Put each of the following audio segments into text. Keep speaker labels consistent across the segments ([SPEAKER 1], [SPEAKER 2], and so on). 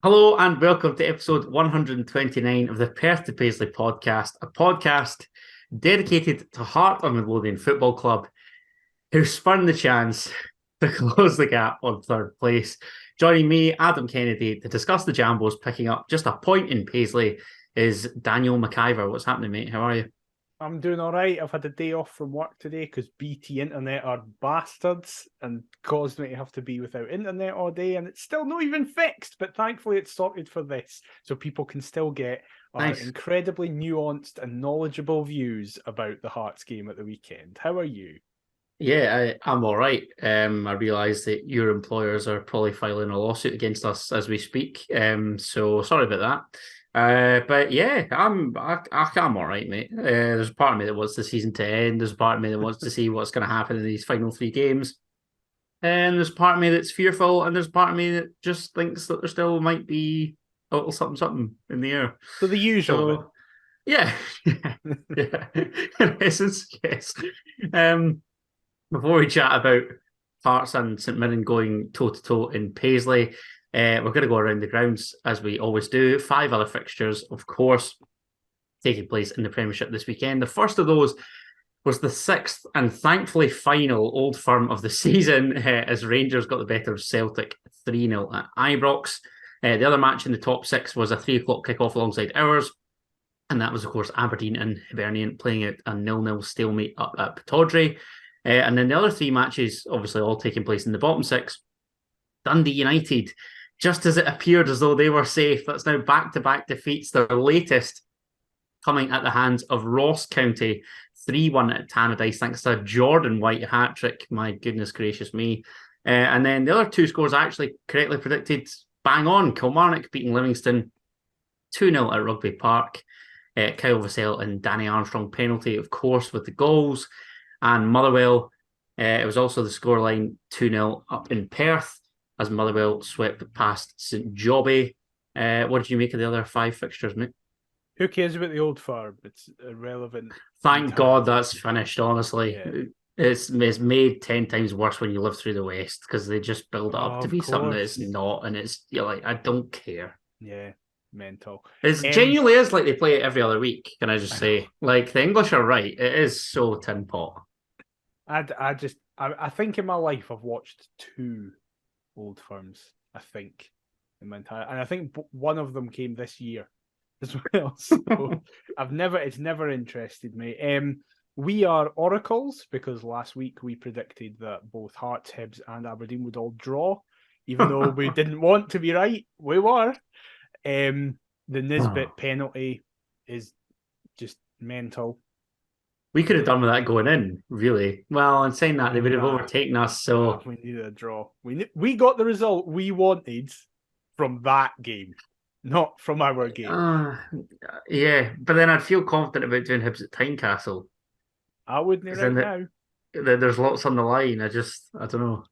[SPEAKER 1] Hello and welcome to episode 129 of the Perth to Paisley podcast, a podcast dedicated to Heart of Midlothian Football Club, who spun the chance to close the gap on third place. Joining me, Adam Kennedy, to discuss the Jambos picking up just a point in Paisley is Daniel McIver. What's happening, mate? How are you?
[SPEAKER 2] I'm doing all right. I've had a day off from work today because BT Internet are bastards and caused me to have to be without internet all day, and it's still not even fixed. But thankfully, it's sorted for this, so people can still get our
[SPEAKER 1] Nice.
[SPEAKER 2] incredibly nuanced and knowledgeable views about the Hearts game at the weekend. How are you?
[SPEAKER 1] Yeah, I'm all right. I realise that your employers are probably filing a lawsuit against us as we speak. So sorry about that. But yeah, I'm all right, mate. There's a part of me that wants the season to end. There's a part of me that wants to see what's going to happen in these final three games. And there's a part of me that's fearful, and there's a part of me that just thinks that there still might be a little something in the air.
[SPEAKER 2] So the usual.
[SPEAKER 1] So yeah, yeah. In essence, yes. Um, Before we chat about Hearts and St Mirren going toe to toe in Paisley, we're going to go around the grounds as we always do. Five other fixtures, of course, taking place in the Premiership this weekend. The first of those was the sixth and thankfully final Old Firm of the season as Rangers got the better of Celtic 3-0 at Ibrox. The other match in the top six was a 3 o'clock kickoff alongside ours. And that was, of course, Aberdeen and Hibernian playing out a 0-0 stalemate up at Pittodrie. And then the other three matches, obviously all taking place in the bottom six. Dundee United, just as it appeared as though they were safe, that's now back-to-back defeats, their latest coming at the hands of Ross County, 3-1 at Tannadice, thanks to a Jordan White hat-trick. My goodness gracious me. And then the other two scores I actually correctly predicted, bang on. Kilmarnock beating Livingston 2-0 at Rugby Park. Kyle Vassell and Danny Armstrong penalty, of course, with the goals. And Motherwell, it was also the scoreline 2-0 up in Perth as Motherwell swept past St Jobbie. What did you make of the other five fixtures, mate?
[SPEAKER 2] Who cares about the Old Firm? It's irrelevant.
[SPEAKER 1] Thank God that's finished, honestly.
[SPEAKER 2] Yeah.
[SPEAKER 1] It's made 10 times worse when you live through the West because they just build it up to
[SPEAKER 2] Of
[SPEAKER 1] be something that
[SPEAKER 2] course.
[SPEAKER 1] it's not. And you're like, I don't care.
[SPEAKER 2] Yeah, mental.
[SPEAKER 1] It genuinely is like they play it every other week, can I just say? Like, the English are right. It is so tin pot.
[SPEAKER 2] I think in my life I've watched two Old Firms. I think in my entire, and I think one of them came this year as well. So it's never interested me. We are oracles because last week we predicted that both Hearts, Hibs, and Aberdeen would all draw, even though we didn't want to be right. We were. The Nisbet penalty is just mental.
[SPEAKER 1] We could have done with that going in, really. Well, in saying that, they would have overtaken us. So
[SPEAKER 2] we needed a draw. We got the result we wanted from that game, not from our game.
[SPEAKER 1] Yeah, but then I'd feel confident about doing Hibs at Tynecastle.
[SPEAKER 2] I wouldn't right now.
[SPEAKER 1] There's lots on the line. I don't know.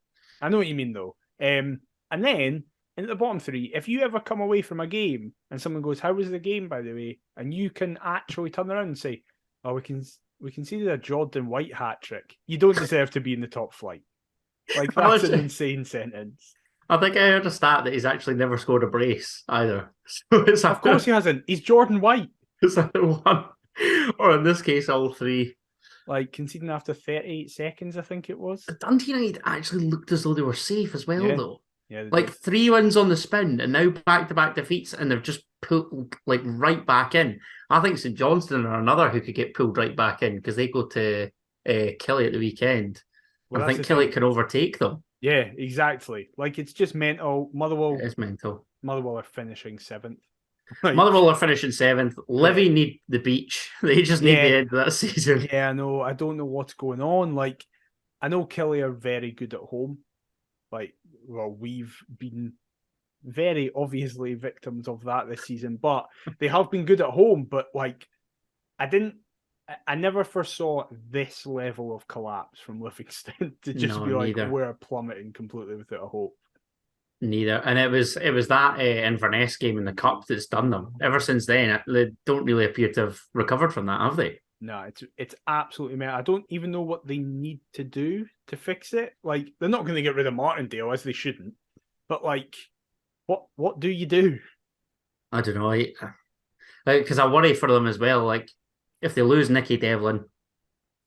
[SPEAKER 2] I know what you mean, though. And then in the bottom three, if you ever come away from a game and someone goes, "How was the game, by the way?" and you can actually turn around and say, "Oh, we can see a Jordan White hat trick," you don't deserve to be in the top flight. Like, that's an insane sentence.
[SPEAKER 1] I think I heard a stat that he's actually never scored a brace either. So
[SPEAKER 2] of course he hasn't. He's Jordan White.
[SPEAKER 1] It's either one, or in this case, all three.
[SPEAKER 2] Like, conceding after 38 seconds, I think it was.
[SPEAKER 1] Dundee United actually looked as though they were safe as well, though.
[SPEAKER 2] Yeah,
[SPEAKER 1] like 3 wins on the spin, and now back-to-back defeats, and they've just pulled like right back in. I think St Johnstone are another who could get pulled right back in because they go to Killie at the weekend. Well, I think Killie can overtake them.
[SPEAKER 2] Yeah, exactly. Like, it's just mental. Motherwell.
[SPEAKER 1] It is mental.
[SPEAKER 2] Motherwell are finishing 7th.
[SPEAKER 1] Motherwell are finishing 7th. Livy need the beach. They just need the end of that season.
[SPEAKER 2] Yeah, I know. I don't know what's going on. Like, I know Killie are very good at home. Like, well, we've been very obviously victims of that this season, but they have been good at home. But like, I never foresaw this level of collapse from Livingston to just be like, neither. We're plummeting completely without a hope.
[SPEAKER 1] Neither, and it was that Inverness game in the cup that's done them. Ever since then, they don't really appear to have recovered from that, have they?
[SPEAKER 2] No, it's absolutely mad. I don't even know what they need to do to fix it. Like, they're not going to get rid of Martindale, as they shouldn't. But like, What do you do?
[SPEAKER 1] I don't know. Because I worry for them as well. Like, if they lose Nicky Devlin,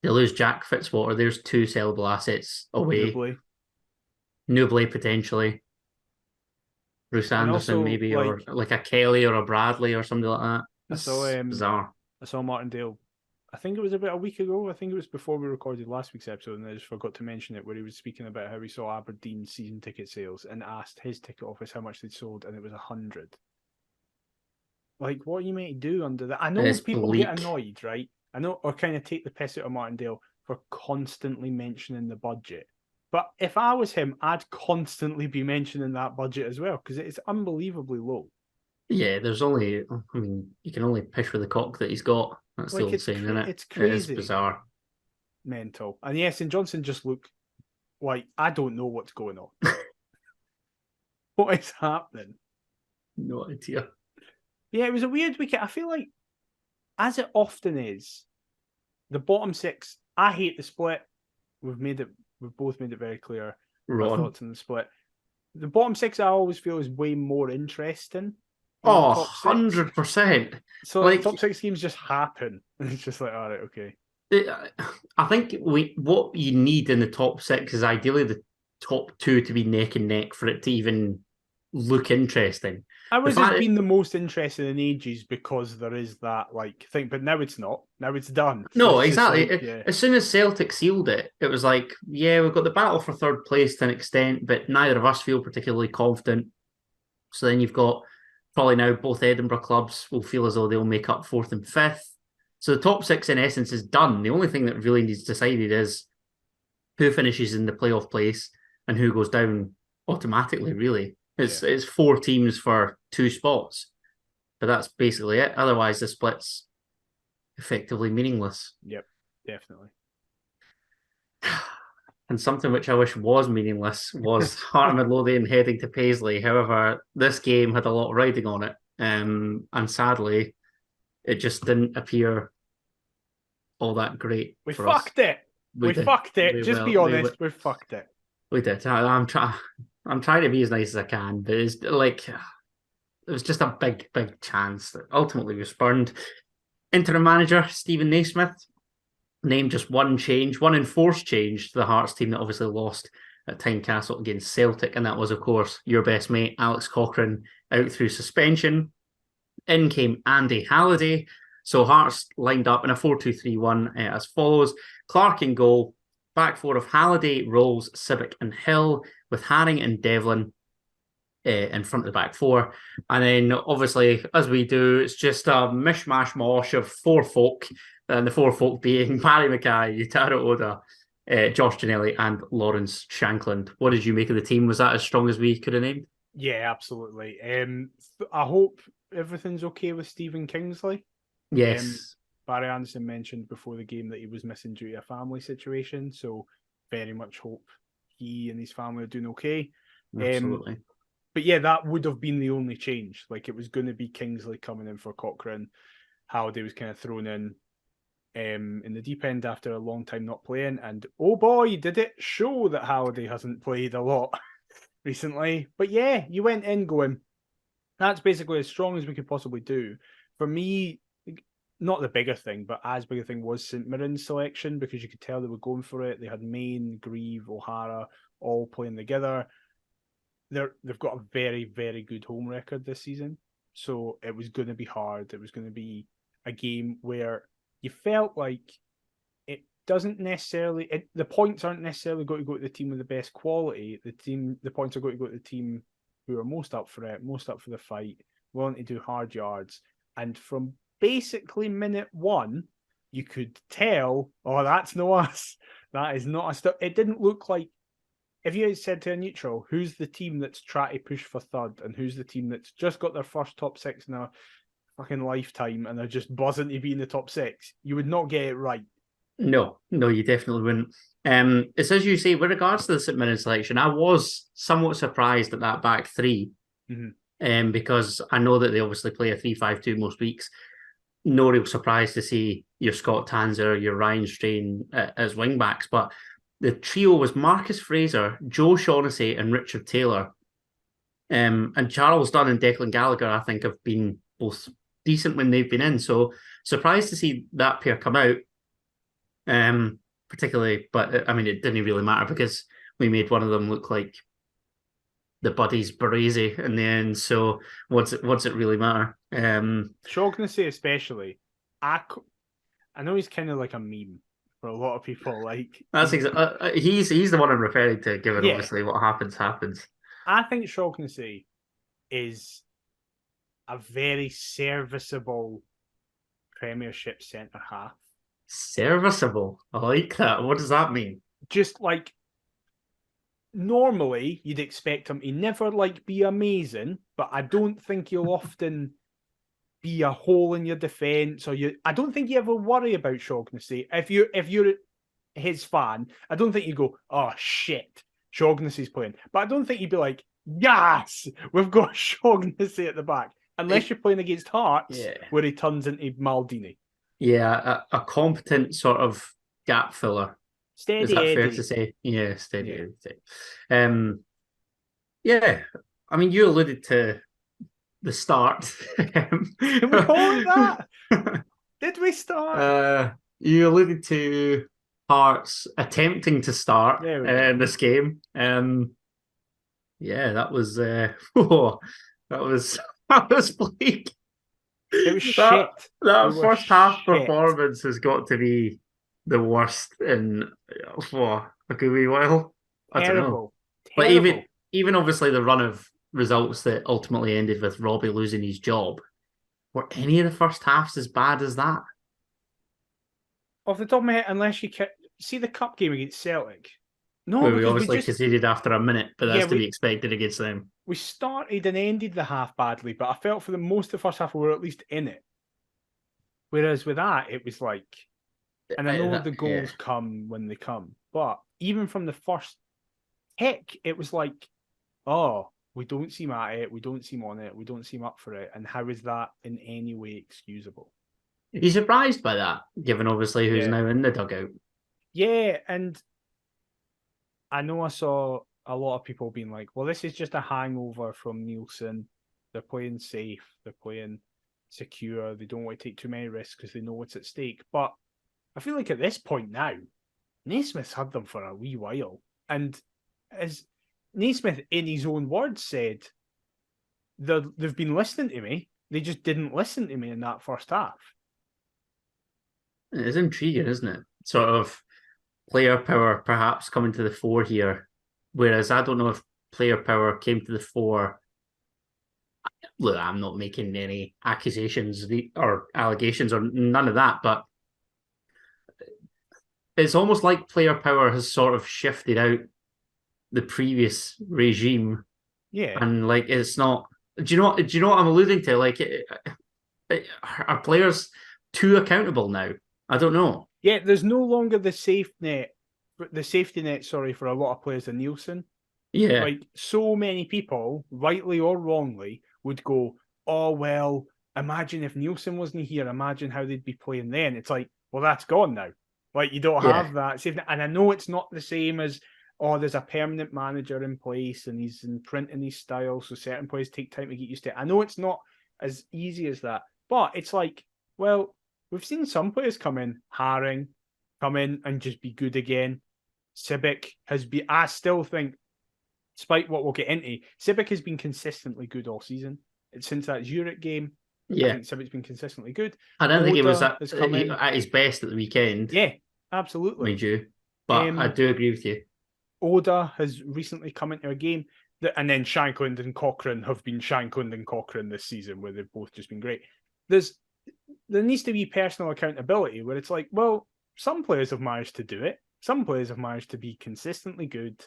[SPEAKER 1] they lose Jack Fitzwater. There's two sellable assets away.
[SPEAKER 2] Nubly.
[SPEAKER 1] Newbley potentially, Bruce
[SPEAKER 2] And
[SPEAKER 1] Anderson
[SPEAKER 2] also,
[SPEAKER 1] maybe, or
[SPEAKER 2] like,
[SPEAKER 1] like a Kelly or a Bradley or something like that.
[SPEAKER 2] I saw
[SPEAKER 1] It's bizarre.
[SPEAKER 2] I saw Martindale. I think it was about a week ago. I think it was before we recorded last week's episode, and I just forgot to mention it, where he was speaking about how he saw Aberdeen season ticket sales and asked his ticket office how much they'd sold, and it was 100. Like, what are you meant to do under that? I know
[SPEAKER 1] It's
[SPEAKER 2] people get
[SPEAKER 1] bleak.
[SPEAKER 2] annoyed, right? I know, or kind of take the piss out of Martindale for constantly mentioning the budget. But if I was him, I'd constantly be mentioning that budget as well, because it's unbelievably low.
[SPEAKER 1] Yeah, there's only, I mean, you can only piss with the cock that he's got. That's the
[SPEAKER 2] Like,
[SPEAKER 1] old saying, isn't it?
[SPEAKER 2] it's
[SPEAKER 1] It is
[SPEAKER 2] crazy,
[SPEAKER 1] bizarre.
[SPEAKER 2] mental. And yes, and Johnson just looked like, I don't know what's going on. What is happening?
[SPEAKER 1] No idea.
[SPEAKER 2] Yeah, it was a weird weekend. I feel like, as it often is, the bottom six, I hate the split. We've both made it very clear our
[SPEAKER 1] Ron.
[SPEAKER 2] thoughts on the split. The bottom six, I always feel, is way more interesting than the
[SPEAKER 1] Oh,
[SPEAKER 2] top six.
[SPEAKER 1] 100%.
[SPEAKER 2] So
[SPEAKER 1] Like,
[SPEAKER 2] the top six games just happen. And it's just like, all right, okay.
[SPEAKER 1] I think what you need in the top six is ideally the top two to be neck and neck for it to even look interesting.
[SPEAKER 2] I
[SPEAKER 1] The
[SPEAKER 2] was just
[SPEAKER 1] fact
[SPEAKER 2] been the most interested in ages because there is that like thing, but now it's not. Now it's done. So
[SPEAKER 1] No,
[SPEAKER 2] it's just
[SPEAKER 1] exactly.
[SPEAKER 2] like, yeah,
[SPEAKER 1] As soon as Celtic sealed it, it was like, yeah, we've got the battle for third place to an extent, but neither of us feel particularly confident. So then you've got probably now both Edinburgh clubs will feel as though they'll make up fourth and fifth. So the top six, in essence, is done. The only thing that really needs decided is who finishes in the playoff place and who goes down automatically, really. It's four teams for two spots, but that's basically it. Otherwise, the split's effectively meaningless.
[SPEAKER 2] yep, definitely.
[SPEAKER 1] And something which I wish was meaningless was Heart of Midlothian heading to Paisley. However, this game had a lot riding on it. And sadly, it just didn't appear all that great
[SPEAKER 2] We
[SPEAKER 1] for us.
[SPEAKER 2] fucked it. We
[SPEAKER 1] did.
[SPEAKER 2] fucked it. Just be honest, we fucked it.
[SPEAKER 1] We did. I'm trying to be as nice as I can, but it's like it was just a big chance that ultimately was spurned. Interim manager Stephen Naismith named just one enforced change to the Hearts team that obviously lost at Tynecastle against Celtic, and that was, of course, your best mate Alex Cochrane out through suspension. In came Andy Halliday. So Hearts lined up in a 4-2-3-1 as follows: Clark in goal, back four of Halliday, Rolls, Civic, and Hill, with Haring and Devlin in front of the back four. And then, obviously, as we do, it's just a mishmash mosh of four folk, and the four folk being Barry Mackay, Yutaro Oda, Josh Ginnelly, and Lawrence Shankland. What did you make of the team? Was that as strong as we could have named?
[SPEAKER 2] Yeah, absolutely. I hope everything's okay with Stephen Kingsley.
[SPEAKER 1] Yes.
[SPEAKER 2] Barry Anderson mentioned before the game that he was missing due to a family situation, so very much hope he and his family are doing okay.
[SPEAKER 1] Absolutely.
[SPEAKER 2] But yeah, that would have been the only change. Like, it was going to be Kingsley coming in for Cochrane. Halliday was kind of thrown in the deep end after a long time not playing, and oh boy, did it show that Halliday hasn't played a lot recently. But yeah, you went in going, that's basically as strong as we could possibly do. For me, not the bigger thing, but as big a thing was St Mirren's selection, because you could tell they were going for it. They had Main, Grieve, O'Hara all playing together. They've got a very, very good home record this season. So it was going to be hard. It was going to be a game where you felt like it doesn't necessarily, the points aren't necessarily going to go to the team with the best quality. The points are going to go to the team who are most up for it, most up for the fight, willing to do hard yards. And from basically minute one, you could tell, oh, that's no us. That is not us. It didn't look like, if you had said to a neutral, who's the team that's trying to push for third and who's the team that's just got their first top six in a fucking lifetime and they're just buzzing to be in the top six, you would not get it right.
[SPEAKER 1] No, you definitely wouldn't. It's as you say, with regards to the St Mirren selection, I was somewhat surprised at that back three, because I know that they obviously play a 3-5-2 most weeks. No real surprise to see your Scott Tanzer, your Ryan Strain as wing backs, but the trio was Marcus Fraser, Joe Shaughnessy, and Richard Taylor. And Charles Dunn and Declan Gallagher, I think, have been both decent when they've been in. So surprised to see that pair come out. Particularly, but I mean, it didn't really matter because we made one of them look like the buddies Baresi in the end. So what's it really matter?
[SPEAKER 2] Shaughnessy especially, I know he's kind of like a meme for a lot of people. Like
[SPEAKER 1] That's he's the one I'm referring to. Given
[SPEAKER 2] Yeah.
[SPEAKER 1] obviously what happens.
[SPEAKER 2] I think Shaughnessy is a very serviceable Premiership centre half.
[SPEAKER 1] Serviceable. I like that. What does that mean?
[SPEAKER 2] Just like normally you'd expect him to never like be amazing, but I don't think he'll often be a hole in your defence, or I don't think you ever worry about Shaughnessy. If you're his fan, I don't think you go, oh shit, Shaughnessy's playing. But I don't think you'd be like, yes, we've got Shaughnessy at the back. Unless you're playing against Hearts, where he turns into Maldini.
[SPEAKER 1] Yeah, a competent sort of gap filler.
[SPEAKER 2] Steady
[SPEAKER 1] Is that
[SPEAKER 2] Eddie.
[SPEAKER 1] fair to say? Yeah, steady Eddie. Yeah, I mean, you alluded to the start.
[SPEAKER 2] Can we call it that? Did we start?
[SPEAKER 1] You alluded to Hearts attempting to start in this game. Yeah, that was that was bleak.
[SPEAKER 2] It was shit.
[SPEAKER 1] That first half performance has got to be the worst in a good wee while. I don't know. But even obviously the run of results that ultimately ended with Robbie losing his job, were any of the first halves as bad as that?
[SPEAKER 2] Off the top of my head, unless you see the cup game against Celtic. No,
[SPEAKER 1] we obviously conceded after a minute, but that's to be expected against them.
[SPEAKER 2] We started and ended the half badly, but I felt for the most of the first half we were at least in it. Whereas with that, it was like, and I know the goals come when they come, but even from the first kick, it was like, oh, we don't seem at it, we don't seem on it, we don't seem up for it, and how is that in any way excusable?
[SPEAKER 1] Are you surprised by that, given obviously who's now in the dugout?
[SPEAKER 2] Yeah, and I know I saw a lot of people being like, well, this is just a hangover from Nielsen. They're playing safe, they're playing secure, they don't want to take too many risks because they know what's at stake. But I feel like at this point now, Naismith's had them for a wee while. And as Naismith, in his own words, said, they've been listening to me. They just didn't listen to me in that first half.
[SPEAKER 1] It's intriguing, isn't it? Sort of player power perhaps coming to the fore here. Whereas I don't know if player power came to the fore. Look, I'm not making any accusations or allegations or none of that, but it's almost like player power has sort of shifted out the previous regime.
[SPEAKER 2] Yeah.
[SPEAKER 1] And like, it's not, do you know what I'm alluding to? Like, are players too accountable now? I don't know.
[SPEAKER 2] Yeah, there's no longer the safety net, for a lot of players in Nielsen.
[SPEAKER 1] Yeah.
[SPEAKER 2] Like, so many people, rightly or wrongly, would go, oh, well, imagine if Nielsen wasn't here, imagine how they'd be playing then. It's like, well, that's gone now. Like, you don't have that safety net. And I know it's not the same as, oh, there's a permanent manager in place and he's imprinting his style, so certain players take time to get used to it. I know it's not as easy as that, but it's like, well, we've seen some players come in, Haring, come in and just be good again. Sibic has been, I still think, despite what we'll get into, Sibic has been consistently good all season. Since that Zurich game, I think Sibic's been consistently good.
[SPEAKER 1] I don't think he was at his best at the weekend.
[SPEAKER 2] Yeah, absolutely.
[SPEAKER 1] Mind you. But I do agree with you.
[SPEAKER 2] Oda has recently come into a game, and then Shankland and Cochrane have been Shankland and Cochrane this season, where they've both just been great. There needs to be personal accountability, where it's like, well, some players have managed to do it. Some players have managed to be consistently good,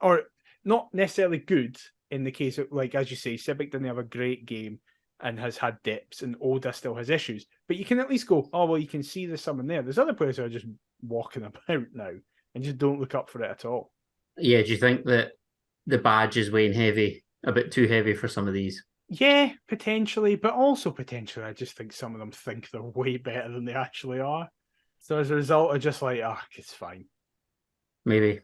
[SPEAKER 2] or not necessarily good in the case of, like, as you say, Sibic didn't have a great game and has had dips, and Oda still has issues. But you can at least go, oh, well, you can see there's someone there. There's other players who are just walking about now and just don't look up for it at all.
[SPEAKER 1] Yeah, do you think that the badge is weighing heavy, a bit too heavy for some of these?
[SPEAKER 2] Yeah, potentially, but also potentially I just think some of them think they're way better than they actually are. So as a result, I'm just like, it's fine.
[SPEAKER 1] Maybe.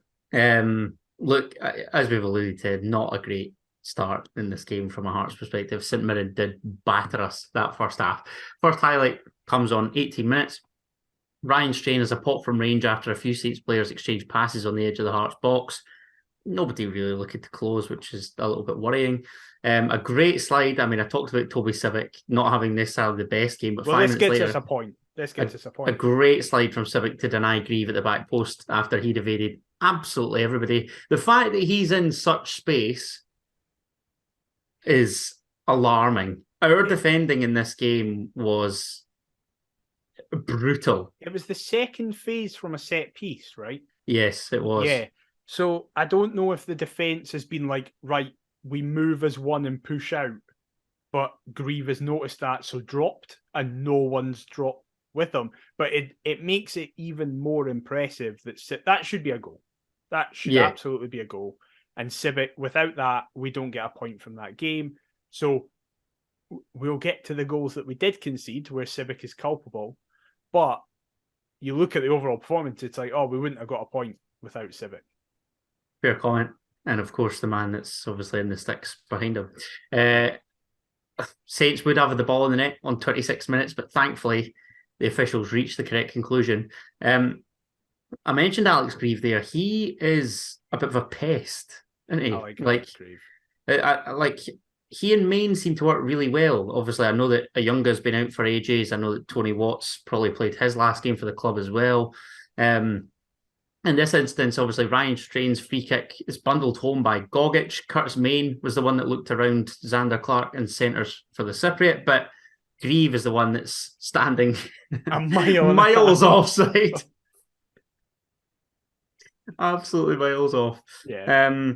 [SPEAKER 1] Look, as we've alluded to, not a great start in this game from a Hearts perspective. St Mirren did batter us that first half. First highlight comes on 18 minutes. Ryan Strain has a pop from range after a few Saints players exchange passes on the edge of the Hearts box. Nobody really looking to close, which is a little bit worrying. A great slide. I mean, I talked about Toby Civic not having necessarily the best game, but
[SPEAKER 2] Well,
[SPEAKER 1] 5
[SPEAKER 2] this
[SPEAKER 1] minutes
[SPEAKER 2] gets
[SPEAKER 1] later,
[SPEAKER 2] us a point. This gets us a
[SPEAKER 1] a
[SPEAKER 2] point.
[SPEAKER 1] great slide from Civic to deny Grieve at the back post after he'd evaded absolutely everybody. The fact that he's in such space is alarming. Our defending in this game was brutal.
[SPEAKER 2] It was the second phase from a set piece, right?
[SPEAKER 1] Yes, it was.
[SPEAKER 2] Yeah. So I don't know if the defence has been like, right, we move as one and push out, but Grieve has noticed that, so dropped, and no one's dropped with them. But it makes it even more impressive that should be a goal. That should absolutely be a goal. And Civic, without that, we don't get a point from that game. So we'll get to the goals that we did concede where Civic is culpable. But you look at the overall performance, it's like, oh, we wouldn't have got a point without Civic.
[SPEAKER 1] Fair comment. And of course, the man that's obviously in the sticks behind him. Saints would have the ball in the net on 26 minutes, but thankfully the officials reached the correct conclusion. I mentioned Alex Grieve there. He is a bit of a pest, isn't he?
[SPEAKER 2] I like Grieve.
[SPEAKER 1] Like he and Main seem to work really well. Obviously, I know that Ayunga's been out for ages. I know that Tony Watts probably played his last game for the club as well. In this instance, obviously, Ryan Strain's free kick is bundled home by Gogic. Curtis Main was the one that looked around Xander Clark and centres for the Cypriot, but Grieve is the one that's standing miles offside. Absolutely miles off.
[SPEAKER 2] Yeah.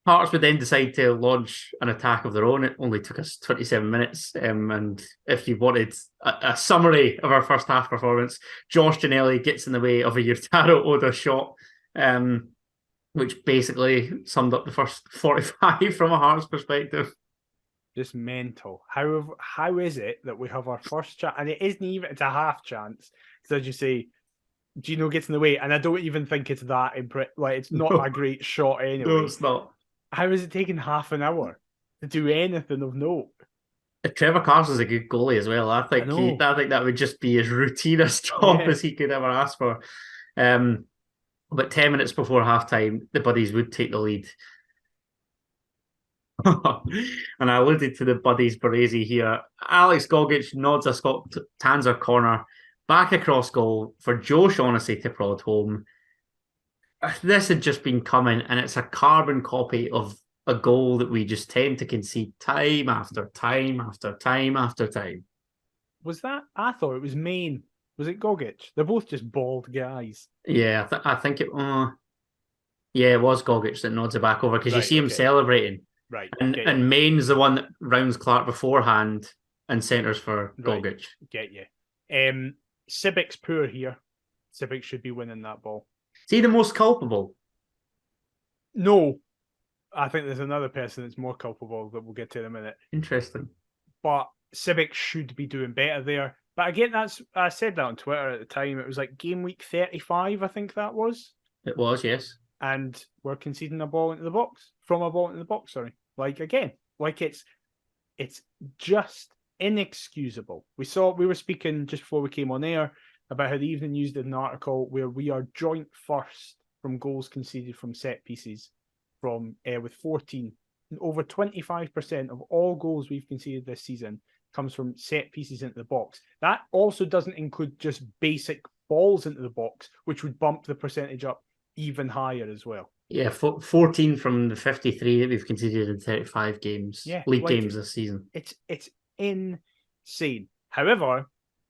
[SPEAKER 1] Hearts would then decide to launch an attack of their own. It only took us 27 minutes. And if you wanted a summary of our first half performance, Josh Ginnelly gets in the way of a Yurtaro Oda shot, which basically summed up the first 45 from a Hearts perspective.
[SPEAKER 2] Just mental. How is it that we have our first chance, and it isn't even, it's a half chance, because as you say, Gino gets in the way, and I don't even think it's that it's not a great shot anyway.
[SPEAKER 1] No, it's not.
[SPEAKER 2] How is it taking half an hour to do anything of note?
[SPEAKER 1] Trevor Carson's a good goalie as well. I think that would just be as routinest job as he could ever ask for. But 10 minutes before halftime, the Buddies would take the lead. And I alluded to the Buddies Baresi here. Alex Gogic nods a Scott Tanzer corner back across goal for Joe Shaughnessy to prod home. This had just been coming, and it's a carbon copy of a goal that we just tend to concede time after time after time after time.
[SPEAKER 2] Was that? I thought it was Main. Was it Gogic? They're both just bald guys.
[SPEAKER 1] Yeah, I think it. It was Gogic that nods it back over because you see him celebrating.
[SPEAKER 2] Right.
[SPEAKER 1] And Main's the one that rounds Clark beforehand and centres for Gogic.
[SPEAKER 2] Get you. Civic's poor here. Civic should be winning that ball.
[SPEAKER 1] Is he the most culpable?
[SPEAKER 2] No. I think there's another person that's more culpable that we'll get to in a minute.
[SPEAKER 1] Interesting.
[SPEAKER 2] But Civic should be doing better there. But again, I said that on Twitter at the time. It was like game week 35, I think that was.
[SPEAKER 1] It was, yes.
[SPEAKER 2] And we're conceding a ball into the box. From a ball into the box, sorry. It's just inexcusable. We were speaking just before we came on air about how the Evening News did an article where we are joint first from goals conceded from set pieces with 14. Over 25% of all goals we've conceded this season comes from set pieces into the box. That also doesn't include just basic balls into the box, which would bump the percentage up even higher as well.
[SPEAKER 1] Yeah, 14 from the 53 that we've conceded in 35 games, league games this season.
[SPEAKER 2] It's insane. However,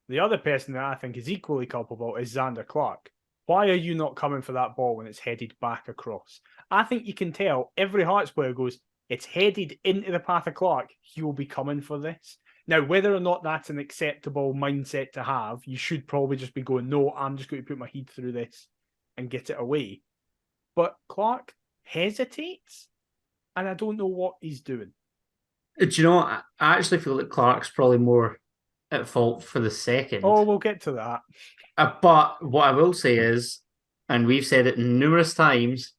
[SPEAKER 2] the other person that I think is equally culpable is Xander Clark. Why are you not coming for that ball when it's headed back across? I think you can tell every Hearts player goes, it's headed into the path of Clark, he will be coming for this. Now, whether or not that's an acceptable mindset to have, you should probably just be going, no, I'm just going to put my head through this and get it away. But Clark hesitates, and I don't know what he's doing.
[SPEAKER 1] Do you know, I actually feel that Clark's probably more at fault for the second.
[SPEAKER 2] Oh, we'll get to that.
[SPEAKER 1] But what I will say is, and we've said it numerous times,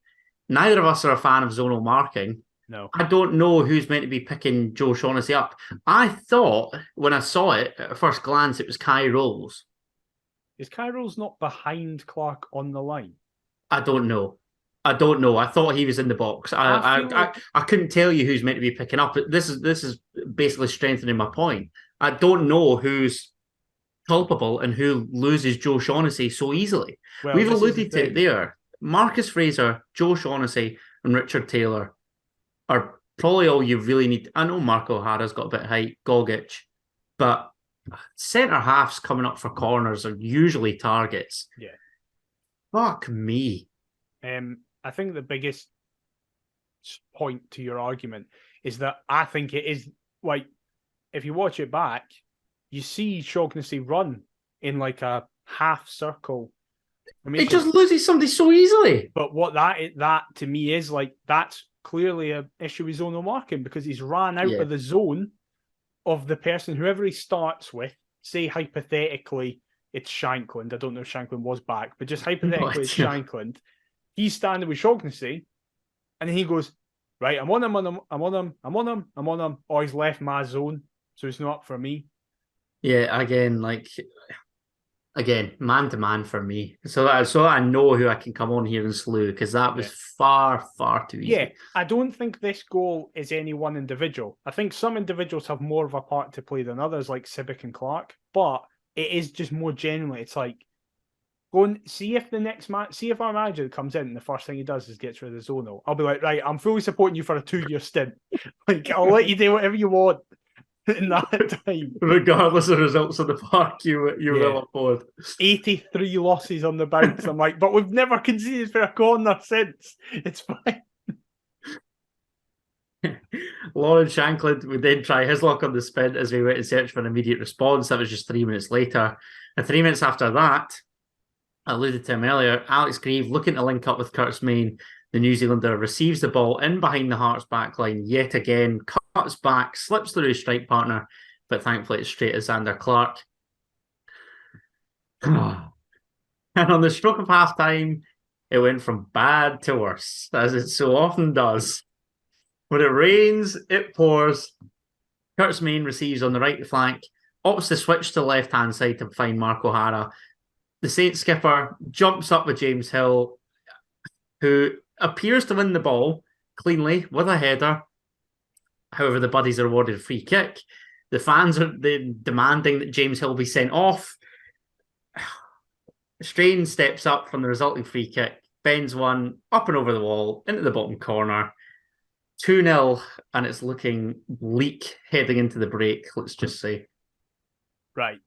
[SPEAKER 1] neither of us are a fan of zonal marking.
[SPEAKER 2] No.
[SPEAKER 1] I don't know who's meant to be picking Joe Shaughnessy up. I thought when I saw it at first glance, it was Kai Rolls.
[SPEAKER 2] Is Kyrill's not behind Clark on the line?
[SPEAKER 1] I don't know. I don't know. I thought he was in the box. I couldn't tell you who's meant to be picking up. This is basically strengthening my point. I don't know who's culpable and who loses Joe Shaughnessy so easily.
[SPEAKER 2] Well,
[SPEAKER 1] We've alluded to it there. Marcus Fraser, Joe Shaughnessy, and Richard Taylor are probably all you really need. I know Mark O'Hara's got a bit of height, Gogic, but centre halves coming up for corners are usually targets.
[SPEAKER 2] Yeah.
[SPEAKER 1] Fuck me.
[SPEAKER 2] I think the biggest point to your argument is that I think it is like, if you watch it back, you see Shaughnessy run in like a half circle. I mean,
[SPEAKER 1] it just loses somebody so easily.
[SPEAKER 2] But what that to me is like, that's clearly an issue with zonal marking, because he's ran out of the zone of the person, whoever he starts with. Say hypothetically it's Shankland. I don't know if Shankland was back, but just hypothetically it's Shankland. He's standing with Shaughnessy, and then he goes, right, I'm on him. Oh, he's left my zone, so it's not for me.
[SPEAKER 1] Yeah, again, man to man for me. So I know who I can come on here and slew, because that was far, far too easy.
[SPEAKER 2] Yeah, I don't think this goal is any one individual. I think some individuals have more of a part to play than others, like Sibbick and Clark, but it is just more generally, it's like, go and see if see if our manager comes in and the first thing he does is gets rid of zonal. I'll be like, right, I'm fully supporting you for a 2-year stint. Like, I'll let you do whatever you want in that time.
[SPEAKER 1] Regardless of the results of the park, you will afford.
[SPEAKER 2] 83 losses on the bounce. I'm like, but we've never conceded for a corner since. It's fine.
[SPEAKER 1] Lauren Shankland would then try his luck on the spin as we went in search for an immediate response. That was just 3 minutes later. And 3 minutes after that, I alluded to him earlier, Alex Grieve looking to link up with Curtis Main. The New Zealander receives the ball in behind the Hearts back line yet again, cuts back, slips through his strike partner, but thankfully it's straight as Xander Clark. And on the stroke of half-time, it went from bad to worse, as it so often does. When it rains, it pours. Curtis Main receives on the right flank, opts to switch to the left-hand side to find Mark O'Hara. The Saints skipper jumps up with James Hill, who appears to win the ball cleanly with a header. However, the Buddies are awarded a free kick. The fans are demanding that James Hill be sent off. Strain steps up from the resulting free kick, bends one up and over the wall into the bottom corner. 2-0, and it's looking bleak heading into the break, let's just say.
[SPEAKER 2] Right.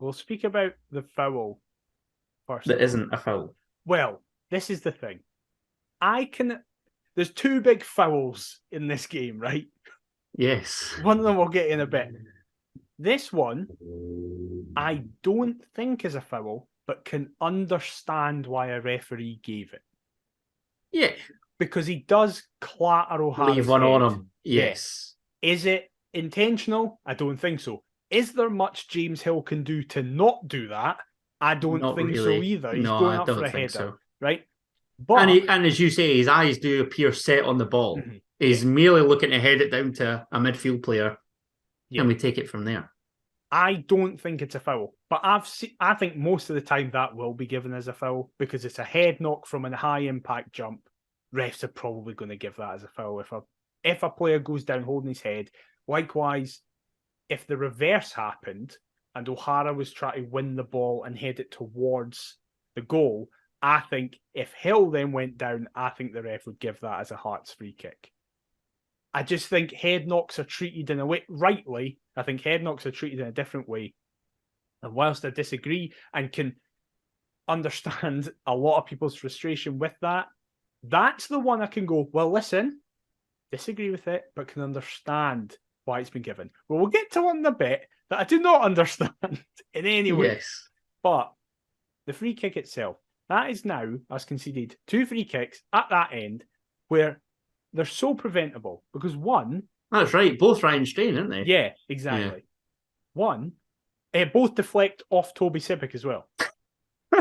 [SPEAKER 2] We'll speak about the foul first.
[SPEAKER 1] That isn't a foul.
[SPEAKER 2] Well, this is the thing. There's 2 big fouls in this game, right?
[SPEAKER 1] Yes.
[SPEAKER 2] One of them we'll get in a bit. This one, I don't think is a foul, but can understand why a referee gave it.
[SPEAKER 1] Yeah.
[SPEAKER 2] Because he does clatter O'Hara's
[SPEAKER 1] leave one
[SPEAKER 2] head.
[SPEAKER 1] on him. Yes.
[SPEAKER 2] Is it intentional? I don't think so. Is there much James Hill can do to not do that? I don't think so either. He's going up for a header, right? But
[SPEAKER 1] and as you say, his eyes do appear set on the ball. Mm-hmm. He's merely looking to head it down to a midfield player, and we take it from there.
[SPEAKER 2] I don't think it's a foul, but I think most of the time that will be given as a foul, because it's a head knock from a high impact jump. Refs are probably going to give that as a foul if a player goes down holding his head. Likewise, if the reverse happened and O'Hara was trying to win the ball and head it towards the goal, I think if Hill then went down, I think the ref would give that as a Hearts free kick. I just think head knocks are treated in a way, rightly, I think head knocks are treated in a different way. And whilst I disagree and can understand a lot of people's frustration with that, that's the one I can go, well, listen, disagree with it, but can understand why it's been given. Well, we'll get to one in a bit that I do not understand in any way.
[SPEAKER 1] Yes.
[SPEAKER 2] But the free kick itself, that is now, as conceded, 2 free kicks at that end where they're so preventable. Because one...
[SPEAKER 1] That's right, both Ryan Strain, aren't they?
[SPEAKER 2] Yeah, exactly. Yeah. One, both deflect off Toby Sibbick as well.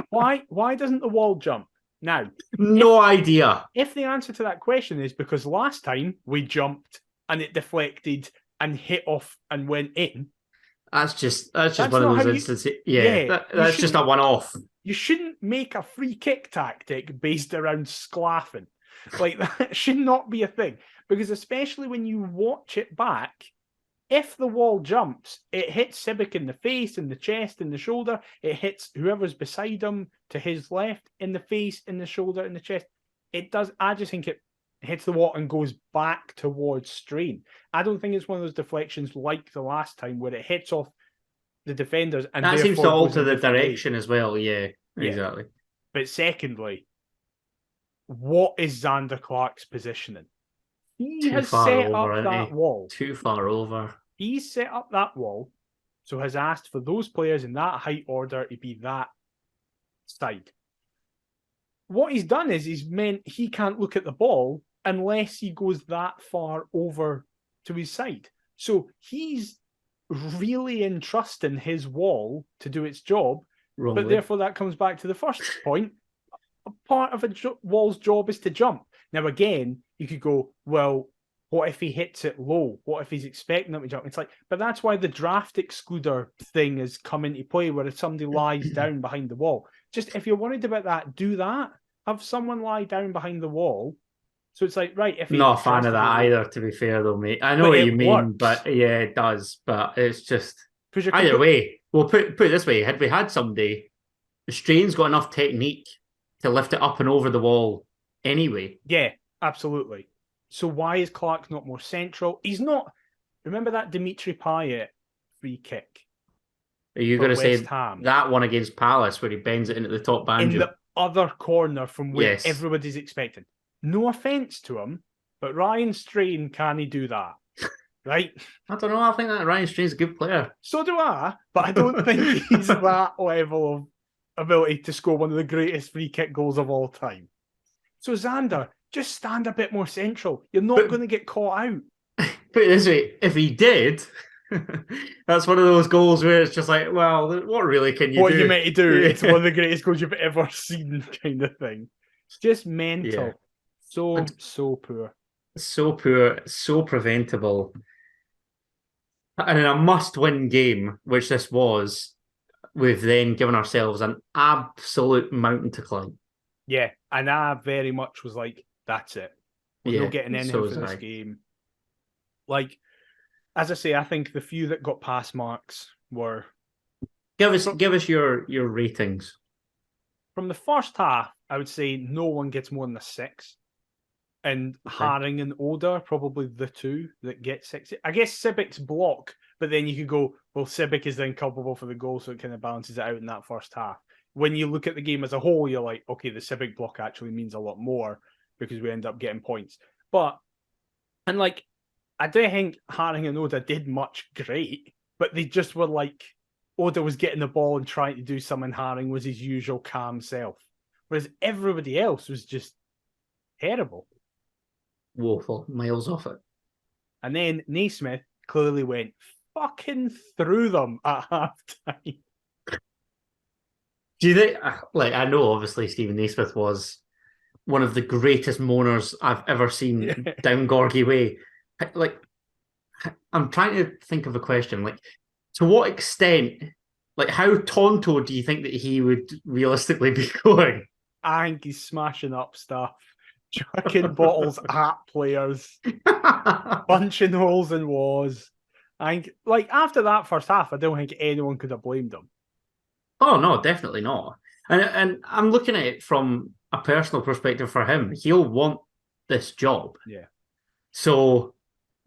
[SPEAKER 2] Why doesn't the wall jump? Now,
[SPEAKER 1] No idea.
[SPEAKER 2] if the answer to that question is because last time we jumped and it deflected and hit off and went in,
[SPEAKER 1] That's just
[SPEAKER 2] That's
[SPEAKER 1] one of
[SPEAKER 2] not
[SPEAKER 1] those
[SPEAKER 2] how you-
[SPEAKER 1] instances.
[SPEAKER 2] Yeah,
[SPEAKER 1] That's just a one-off.
[SPEAKER 2] you shouldn't make a free kick tactic based around sclaffing. Like, that should not be a thing. Because especially when you watch it back, if the wall jumps, it hits Sibic in the face, in the chest, in the shoulder. It hits whoever's beside him to his left, in the face, in the shoulder, in the chest. It does. I just think it hits the wall and goes back towards Strain. I don't think it's one of those deflections like the last time where it hits off the defenders and
[SPEAKER 1] that seems to
[SPEAKER 2] therefore goes
[SPEAKER 1] alter
[SPEAKER 2] a
[SPEAKER 1] the
[SPEAKER 2] different way.
[SPEAKER 1] direction as well. Yeah, exactly.
[SPEAKER 2] But secondly, what is Xander Clark's positioning? He
[SPEAKER 1] Too
[SPEAKER 2] has
[SPEAKER 1] far
[SPEAKER 2] set
[SPEAKER 1] over,
[SPEAKER 2] up
[SPEAKER 1] isn't
[SPEAKER 2] that
[SPEAKER 1] he?
[SPEAKER 2] wall.
[SPEAKER 1] Too far over.
[SPEAKER 2] He's set up that wall, so has asked for those players in that height order to be that side. What he's done is he's meant he can't look at the ball unless he goes that far over to his side. So he's really entrusting his wall to do its job,
[SPEAKER 1] Wrongly.
[SPEAKER 2] but therefore that comes back to the first point. A part of a wall's job is to jump. Now, again, you could go, well, what if he hits it low? What if he's expecting them to jump? It's like, but that's why the draft excluder thing has come into play, where if somebody lies down behind the wall, just if you're worried about that, do that. Have someone lie down behind the wall. So it's like, right, if he
[SPEAKER 1] not a fan of that either, to be fair, though, mate. I know what you mean,
[SPEAKER 2] works.
[SPEAKER 1] but yeah, it does. But it's just
[SPEAKER 2] you're
[SPEAKER 1] either way. Well, put it this way: had we had somebody, Strain's got enough technique to lift it up and over the wall anyway.
[SPEAKER 2] Yeah, absolutely. So why is Clark not more central? He's not. Remember that Dimitri Payet free kick?
[SPEAKER 1] Are you going to say
[SPEAKER 2] Ham?
[SPEAKER 1] That one against Palace where he bends it into the top banjo?
[SPEAKER 2] In the other corner from where everybody's expecting. No offence to him, but Ryan Strain, can he do that? Right?
[SPEAKER 1] I don't know. I think that Ryan Strain's a good player.
[SPEAKER 2] So do I, but I don't think he's that level of ability to score one of the greatest free kick goals of all time. So Xander, just stand a bit more central. You're not going to get caught out.
[SPEAKER 1] Put it this way, if he did, that's one of those goals where it's just like, well, what really can you do?
[SPEAKER 2] What are you meant to do? It's one of the greatest goals you've ever seen, kind of thing. It's just mental. Yeah. So poor.
[SPEAKER 1] So poor, so preventable. And in a must-win game, which this was, we've then given ourselves an absolute mountain to climb.
[SPEAKER 2] Yeah, and I very much was like, that's it. We're not getting anything for this game. Like, as I say, I think the few that got pass marks were...
[SPEAKER 1] Give us your ratings.
[SPEAKER 2] From the first half, I would say no one gets more than a 6. And Haring and Oda, probably the two that get 6. I guess Sibic's block, but then you could go, well, Sibic is then culpable for the goal, so it kind of balances it out in that first half. When you look at the game as a whole, you're like, okay, the Sibic block actually means a lot more because we end up getting points. But, and like, I don't think Haring and Oda did much great, but they just were like, Oda was getting the ball and trying to do something, Haring was his usual calm self. Whereas everybody else was just terrible.
[SPEAKER 1] Woeful, miles off it.
[SPEAKER 2] And then Naismith clearly went fucking through them at halftime.
[SPEAKER 1] Do you think, like, I know obviously Stephen Naismith was one of the greatest moaners I've ever seen down Gorgie Way. Like, I'm trying to think of a question. Like, to what extent, like, how tonto do you think that he would realistically be going?
[SPEAKER 2] I think he's smashing up stuff, chucking bottles at players, punching holes in walls. I think, like, after that first half, I don't think anyone could have blamed him.
[SPEAKER 1] Oh, no, definitely not. And I'm looking at it from a personal perspective for him. He'll want this job.
[SPEAKER 2] Yeah.
[SPEAKER 1] So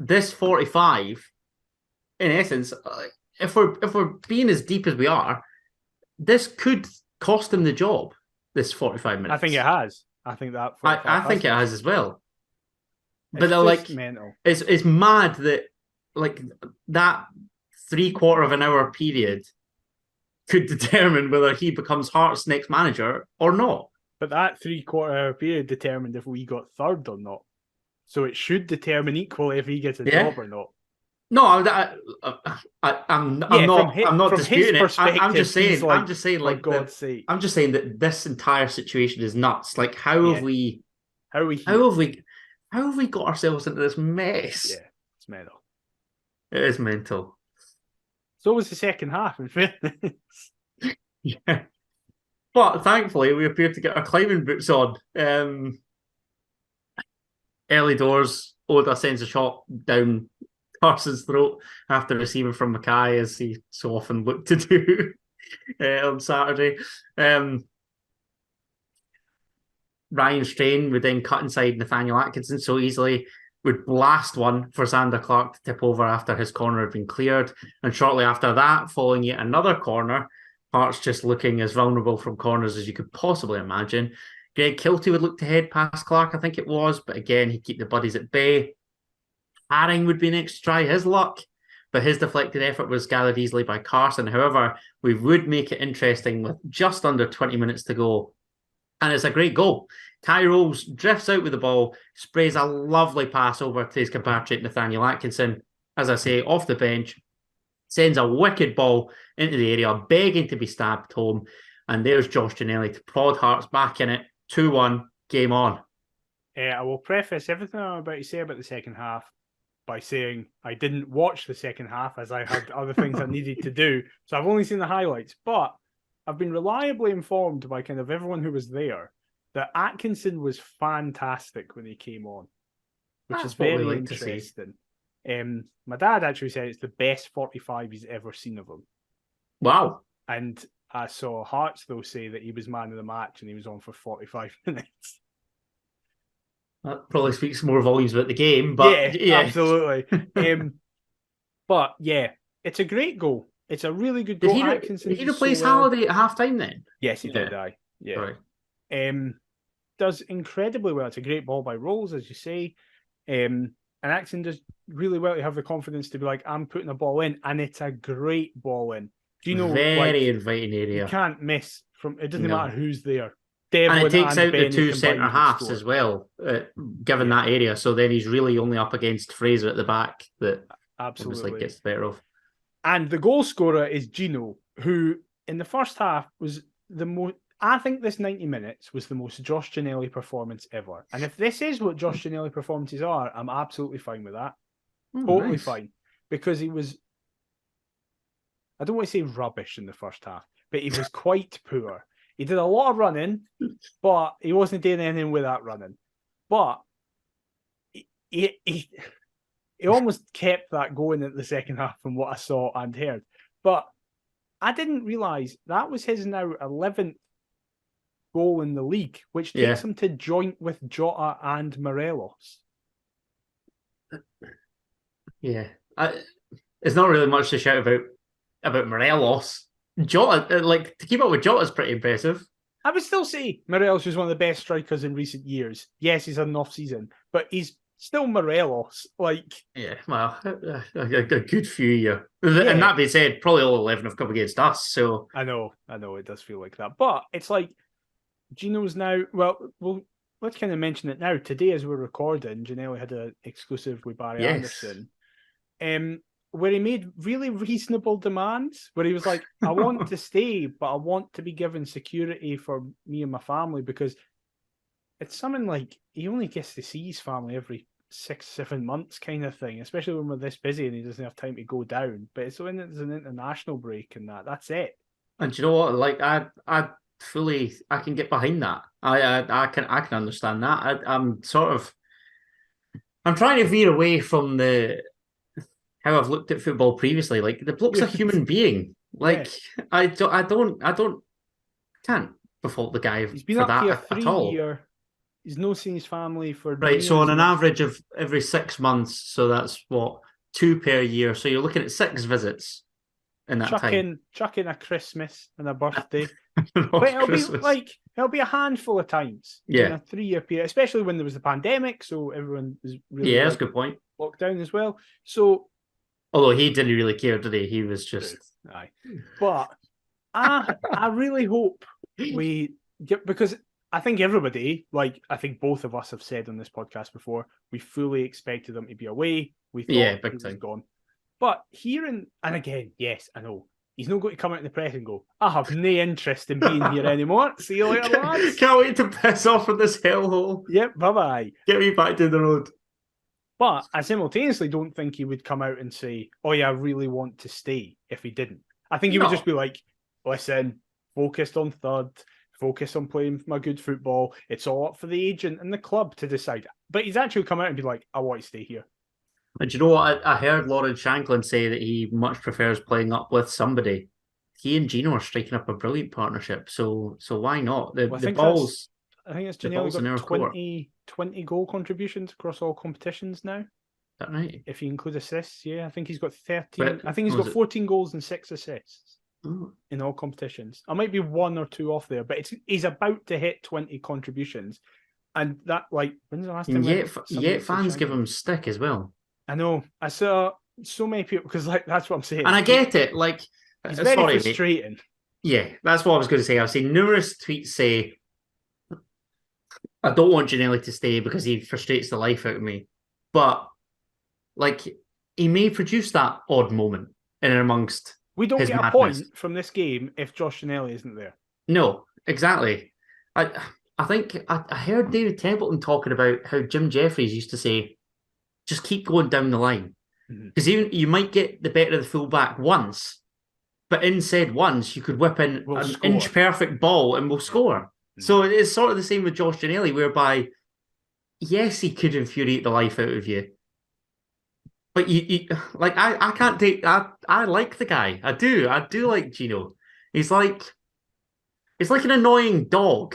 [SPEAKER 1] this 45, in essence, if we're being as deep as we are, this could cost him the job, this 45 minutes.
[SPEAKER 2] I think it has. I think that.
[SPEAKER 1] I think it has as well. But
[SPEAKER 2] they're
[SPEAKER 1] like,
[SPEAKER 2] mental.
[SPEAKER 1] It's mad that like that 3/4 of an hour period could determine whether he becomes Hearts' next manager or not.
[SPEAKER 2] But that 3/4 hour period determined if we got third or not. So it should determine equally if he gets a job or not.
[SPEAKER 1] No, I'm
[SPEAKER 2] Yeah,
[SPEAKER 1] not
[SPEAKER 2] from his
[SPEAKER 1] disputing it.
[SPEAKER 2] perspective, he's like,
[SPEAKER 1] I'm just saying,
[SPEAKER 2] for
[SPEAKER 1] like
[SPEAKER 2] God's sake.
[SPEAKER 1] I'm just saying that this entire situation is nuts. Like,
[SPEAKER 2] Yeah. How are we here?
[SPEAKER 1] how have we, how have we got ourselves into this mess?
[SPEAKER 2] Yeah, it's mental.
[SPEAKER 1] It is mental.
[SPEAKER 2] So was the second half, in fairness.
[SPEAKER 1] Yeah, but thankfully we appear to get our climbing boots on. Early doors, Oda sends a shot down Carson's throat after receiving from Mackay, as he so often looked to do on Saturday. Um, Ryan Strain would then cut inside Nathaniel Atkinson so easily, would blast one for Zander Clark to tip over after his corner had been cleared. And shortly after that, following yet another corner, Hearts just looking as vulnerable from corners as you could possibly imagine. Greg Kilty would look to head past Clark, I think it was, but again, he'd keep the buddies at bay. Haring would be next to try his luck, but his deflected effort was gathered easily by Carson. However, we would make it interesting with just under 20 minutes to go. And it's a great goal. Ty Rolls drifts out with the ball, sprays a lovely pass over to his compatriot Nathaniel Atkinson. As I say, off the bench, sends a wicked ball into the area, begging to be stabbed home. And there's Josh Ginnelly to prod Hearts back in it. 2-1, game on.
[SPEAKER 2] I will preface everything I'm about to say about the second half by saying I didn't watch the second half as I had other things I needed to do. So I've only seen the highlights, but I've been reliably informed by kind of everyone who was there that Atkinson was fantastic when he came on, which
[SPEAKER 1] That's
[SPEAKER 2] is very
[SPEAKER 1] like
[SPEAKER 2] interesting. My dad actually said it's the best 45 he's ever seen of him.
[SPEAKER 1] Wow.
[SPEAKER 2] And I saw Hearts, though, say that he was man of the match and he was on for 45 minutes.
[SPEAKER 1] That probably speaks more volumes about the game, but yeah.
[SPEAKER 2] Absolutely. But yeah, it's a great goal. It's a really good goal.
[SPEAKER 1] Did he replace Halliday at half time then?
[SPEAKER 2] Yes, he did. Yeah.
[SPEAKER 1] Right.
[SPEAKER 2] Does incredibly well. It's a great ball by Rolls, as you say. And Atkinson does really well to have the confidence to be like, I'm putting a ball in, and it's a great ball in. Do you know,
[SPEAKER 1] very inviting area.
[SPEAKER 2] You can't miss from. It doesn't matter who's there.
[SPEAKER 1] Devlin and it takes out the two centre halves as well, given that area. So then he's really only up against Fraser at the back that obviously gets the better of.
[SPEAKER 2] And the goal scorer is Gino, who in the first half was the most. I think this 90 minutes was the most Josh Ginnelly performance ever. And if this is what Josh Ginnelly performances are, I'm absolutely fine with that. Totally fine. Because he was, I don't want to say rubbish in the first half, but he was quite poor. He did a lot of running, but he wasn't doing anything with that running. But he almost kept that going at the second half from what I saw and heard. But I didn't realise that was his now 11th goal in the league, which takes him to joint with Jota and Morelos.
[SPEAKER 1] Yeah. It's not really much to shout about Morelos. Jota, like, to keep up with Jota is pretty impressive.
[SPEAKER 2] I would still say Morelos was one of the best strikers in recent years. Yes, he's had an off-season, but he's still Morelos. Like,
[SPEAKER 1] yeah, well, a good few years. And that being said, probably all 11 have come against us. So
[SPEAKER 2] I know, it does feel like that. But it's like Gino's now. Well, let's kind of mention it now. Today, as we're recording, Ginnelly had an exclusive with Barry Anderson. Where he made really reasonable demands, where he was like, I want to stay, but I want to be given security for me and my family, because it's something like he only gets to see his family every 6-7 months kind of thing, especially when we're this busy and he doesn't have time to go down. But it's when there's an international break and that's it.
[SPEAKER 1] And do you know what? Like, I can get behind that. I can understand that. I'm trying to veer away from how I've looked at football previously. Like, the bloke's a human being. Like, I can't default the guy
[SPEAKER 2] He's been
[SPEAKER 1] for
[SPEAKER 2] up
[SPEAKER 1] that
[SPEAKER 2] here 3
[SPEAKER 1] at all.
[SPEAKER 2] years. He's not seen his family for
[SPEAKER 1] right. So on an average of every 6 months, so that's what, 2 per year. So you're looking at 6 visits in that time.
[SPEAKER 2] Chuck in a Christmas and a birthday. But it'll be a handful of times in a 3-year period, especially when there was the pandemic. So everyone was really
[SPEAKER 1] that's a good point.
[SPEAKER 2] Locked down as well. So.
[SPEAKER 1] Although he didn't really care, did he? He was just...
[SPEAKER 2] Aye. But I really hope we get... Because I think everybody, like I think both of us have said on this podcast before, we fully expected them to be away. We thought he was gone. But hearing, and again, yes, I know, he's not going to come out in the press and go, I have no interest in being here anymore. See you later, lads.
[SPEAKER 1] Can't wait to piss off in this hellhole.
[SPEAKER 2] Yep, bye-bye.
[SPEAKER 1] Get me back to the road.
[SPEAKER 2] But I simultaneously don't think he would come out and say, oh yeah, I really want to stay, if he didn't. I think he would just be like, listen, focused on third, focus on playing my good football. It's all up for the agent and the club to decide. But he's actually come out and be like, I want to stay here.
[SPEAKER 1] And do you know what? I heard Lawrence Shanklin say that he much prefers playing up with somebody. He and Gino are striking up a brilliant partnership. So why not? The balls.
[SPEAKER 2] I think it's Janelle got 20 goal contributions across all competitions now. Is
[SPEAKER 1] that right?
[SPEAKER 2] If you include assists, yeah. I think he's got 13. I think he's got 14 goals and 6 assists in all competitions. I might be 1 or 2 off there, but he's about to hit 20 contributions. And that, like, when's the last time?
[SPEAKER 1] Yet fans give him stick as well.
[SPEAKER 2] I know. I saw so many people, because like that's what I'm saying.
[SPEAKER 1] And I get it. Like,
[SPEAKER 2] it's very frustrating. Mate.
[SPEAKER 1] Yeah, that's what I was going to say. I've seen numerous tweets say, I don't want Ginnelly to stay because he frustrates the life out of me. But, like, he may produce that odd moment in and amongst.
[SPEAKER 2] We don't get a point from this game if Josh Ginnelly isn't there.
[SPEAKER 1] No, exactly. I think I heard David Templeton talking about how Jim Jeffries used to say, just keep going down the line. Because even you might get the better of the fullback once, but in said once, you could whip in an inch-perfect ball and we'll score. So it's sort of the same with Josh Ginnelly, whereby, yes, he could infuriate the life out of you. But you like, I can't take... I like the guy. I do like Gino. He's like an annoying dog.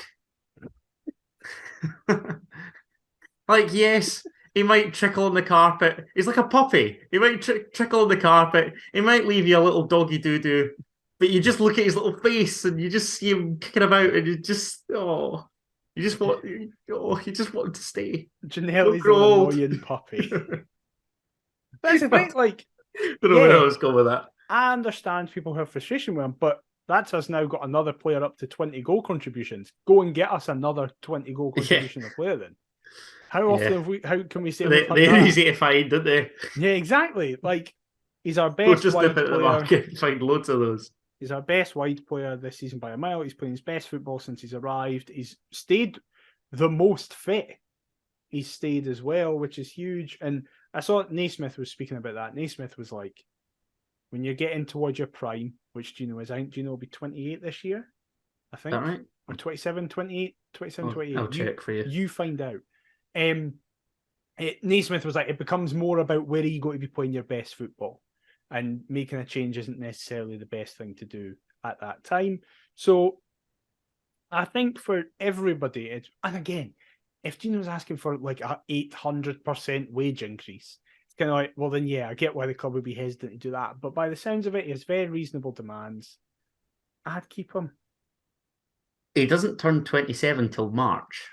[SPEAKER 1] Like, yes... He might trickle on the carpet. He's like a puppy. He might trickle on the carpet. He might leave you a little doggy doo-doo. But you just look at his little face and you just see him kicking about and you just want him to stay.
[SPEAKER 2] Ginnelly's an annoying puppy. That's the thing, like...
[SPEAKER 1] I don't know where I was going with that.
[SPEAKER 2] I understand people have frustration with him, but that's us now got another player up to 20 goal contributions. Go and get us another 20 goal contribution of player then. How often how can we say
[SPEAKER 1] they're easy to find, don't they?
[SPEAKER 2] Yeah, exactly. Like, he's our best wide player. The market
[SPEAKER 1] and find loads of those.
[SPEAKER 2] He's our best wide player this season by a mile. He's playing his best football since he's arrived. He's stayed the most fit. He's stayed as well, which is huge. And I saw Naismith was speaking about that. Naismith was like, when you're getting towards your prime, which Gino is, I think Gino will be 28 this year, I think.
[SPEAKER 1] Is that right?
[SPEAKER 2] Or 27, 28, 28.
[SPEAKER 1] I'll check for you.
[SPEAKER 2] You find out. Naismith was like, it becomes more about where are you going to be playing your best football, and making a change isn't necessarily the best thing to do at that time. So I think for everybody, and again, if Gino's asking for like a 800% wage increase, it's kind of like, well then yeah, I get why the club would be hesitant to do that. But by the sounds of it, he has very reasonable demands. I'd keep him.
[SPEAKER 1] He doesn't turn 27 till March.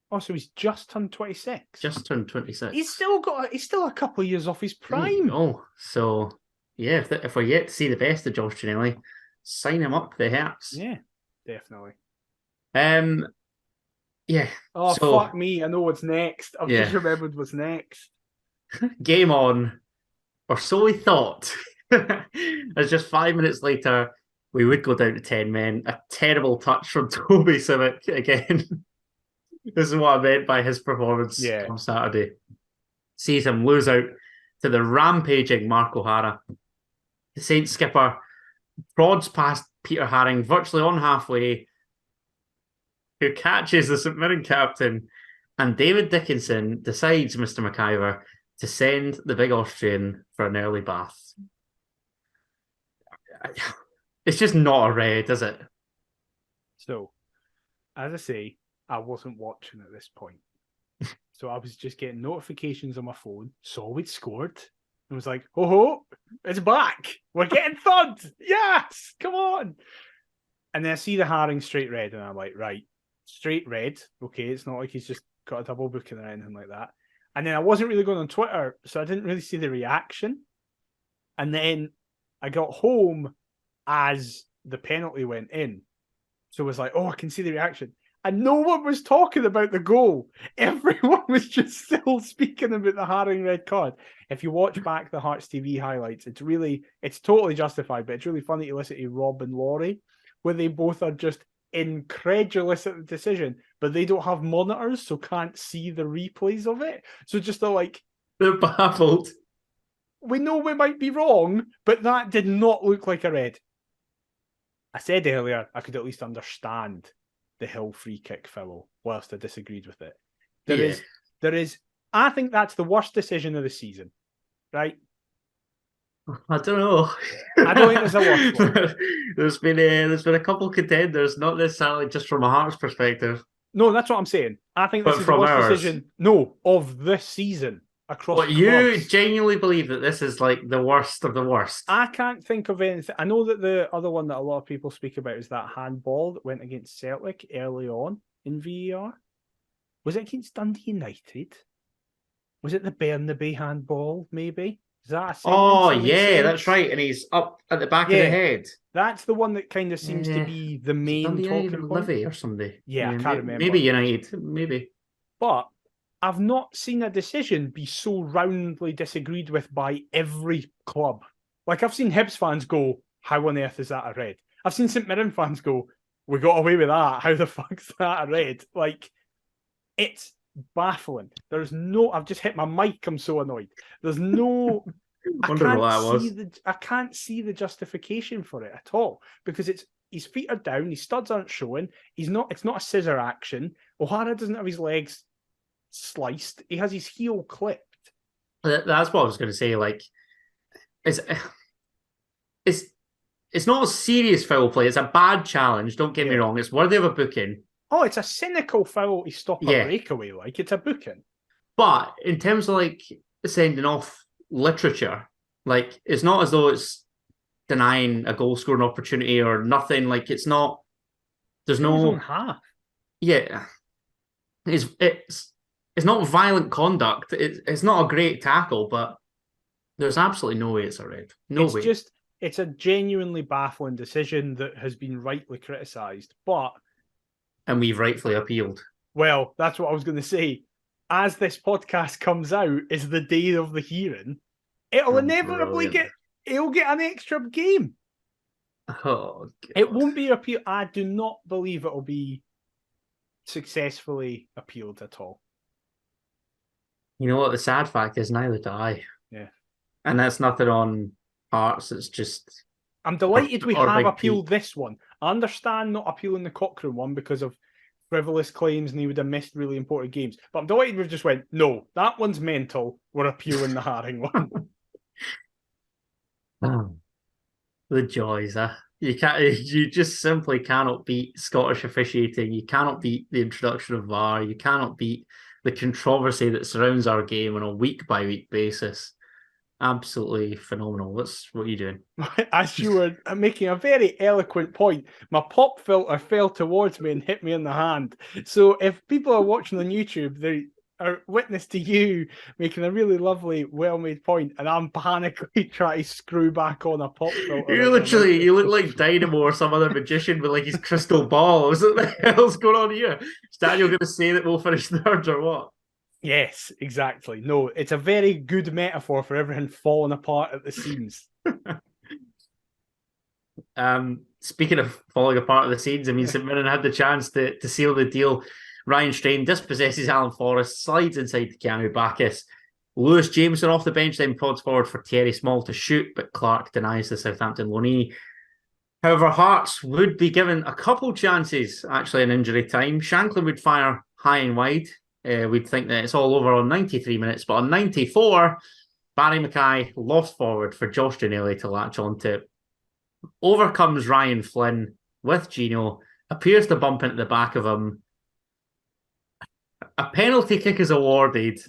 [SPEAKER 2] Oh, so he's just turned 26.
[SPEAKER 1] Just turned 26.
[SPEAKER 2] He's still a couple of years off his prime.
[SPEAKER 1] Oh, so yeah, if we're yet to see the best of Josh Ginnelly, sign him up. The Hertz.
[SPEAKER 2] Yeah, definitely.
[SPEAKER 1] Yeah.
[SPEAKER 2] Oh, fuck me! I know what's next. I've just remembered what's next.
[SPEAKER 1] Game on, or so we thought. As just 5 minutes later, we would go down to 10 men. A terrible touch from Toby Simic again. This is what I meant by his performance on Saturday. Sees him lose out to the rampaging Mark O'Hara. The Saints skipper prods past Peter Haring virtually on halfway, who catches the St Mirren captain, and David Dickinson decides, Mr. McIver, to send the big Austrian for an early bath. It's just not a red, is it?
[SPEAKER 2] So, as I say, I wasn't watching at this point. So I was just getting notifications on my phone, saw we'd scored, and was like, oh, it's back. We're getting third. Yes, come on. And then I see the Haring straight red, and I'm like, right, straight red. Okay, it's not like he's just got a double booking or anything like that. And then I wasn't really going on Twitter, so I didn't really see the reaction. And then I got home as the penalty went in. So it was like, oh, I can see the reaction. and no one was talking about the goal. Everyone was just still speaking about the Haring red card. If you watch back the Hearts TV highlights, it's totally justified, but it's really funny to listen to Rob and Laurie, where they both are just incredulous at the decision, but they don't have monitors, so can't see the replays of it. So just they're like,
[SPEAKER 1] they're baffled.
[SPEAKER 2] We know we might be wrong, but that did not look like a red. I said earlier I could at least understand the Hill free kick foul, whilst I disagreed with it. There is. I think that's the worst decision of the season, right?
[SPEAKER 1] I don't know.
[SPEAKER 2] I don't think there's a worse one.
[SPEAKER 1] there's been a couple contenders, not necessarily just from a Hearts perspective.
[SPEAKER 2] No, that's what I'm saying. I think this is the worst decision. No, of this season across.
[SPEAKER 1] What, you genuinely believe that this is like the worst of the worst?
[SPEAKER 2] I can't think of anything. I know that the other one that a lot of people speak about is that handball that went against Celtic early on in VAR. Was it against Dundee United? Was it the Burnaby handball, maybe? Is that
[SPEAKER 1] that's right. And he's up at the back of the head.
[SPEAKER 2] That's the one that kind of seems to be the main talking point.
[SPEAKER 1] Livy or somebody.
[SPEAKER 2] Yeah, I can't remember.
[SPEAKER 1] Maybe United, maybe.
[SPEAKER 2] But I've not seen a decision be so roundly disagreed with by every club. Like, I've seen Hibs fans go, how on earth is that a red? I've seen St Mirren fans go, we got away with that. How the fuck's that a red? Like, it's baffling. I've just hit my mic. I'm so annoyed. There's no. I can't see the justification for it at all, because his feet are down, his studs aren't showing. It's not a scissor action. O'Hara doesn't have his legs sliced. He has his heel clipped.
[SPEAKER 1] That's what I was going to say. Like, it's not a serious foul play. It's a bad challenge. Don't get me wrong. It's worthy of a booking.
[SPEAKER 2] Oh, it's a cynical foul to stop a breakaway. Like, it's a booking. But
[SPEAKER 1] in terms of like sending off literature, like, it's not as though it's denying a goal scoring opportunity or nothing. Like, it's not. There's no
[SPEAKER 2] half.
[SPEAKER 1] Yeah, it's not violent conduct. It's not a great tackle, but there's absolutely no way it's a red. No way.
[SPEAKER 2] It's a genuinely baffling decision that has been rightly criticised,
[SPEAKER 1] and we've rightfully appealed.
[SPEAKER 2] Well, that's what I was going to say. As this podcast comes out, is the day of the hearing. It'll inevitably get an extra game.
[SPEAKER 1] Oh, God.
[SPEAKER 2] It won't be appealed. I do not believe it'll be successfully appealed at all.
[SPEAKER 1] You know what? The sad fact is, neither do I.
[SPEAKER 2] Yeah.
[SPEAKER 1] And that's nothing on Hearts. It's just.
[SPEAKER 2] I'm delighted we have appealed this one. I understand not appealing the Cochrane one because of frivolous claims and he would have missed really important games. But I'm delighted we've just went, no, that one's mental. We're appealing the Haring one.
[SPEAKER 1] Oh, the joys, You just simply cannot beat Scottish officiating. You cannot beat the introduction of VAR. You cannot beat the controversy that surrounds our game on a week-by-week basis. Absolutely phenomenal. What are you doing?
[SPEAKER 2] As you were making a very eloquent point, my pop filter fell towards me and hit me in the hand. So if people are watching on YouTube, they are witness to you making a really lovely, well-made point, and I'm panically trying to screw back on a pop filter.
[SPEAKER 1] You look like Dynamo or some other magician with like his crystal ball. What the hell's going on here? Is Daniel going to say that we'll finish third or what?
[SPEAKER 2] Yes, exactly. No, it's a very good metaphor for everything falling apart at the seams.
[SPEAKER 1] Speaking of falling apart at the seams, I mean, St Mirren had the chance to seal the deal. Ryan Strain dispossesses Alan Forrest, slides inside to Keanu Bacchus. Lewis Jameson off the bench then prods forward for Thierry Small to shoot, but Clark denies the Southampton loanee. However, Hearts would be given a couple chances, actually, in injury time. Shanklin would fire high and wide. We'd think that it's all over on 93 minutes, but on 94, Barry Mackay lost forward for Josh Ginnelly to latch onto. Overcomes Ryan Flynn with Gino, appears to bump into the back of him. A penalty kick is awarded,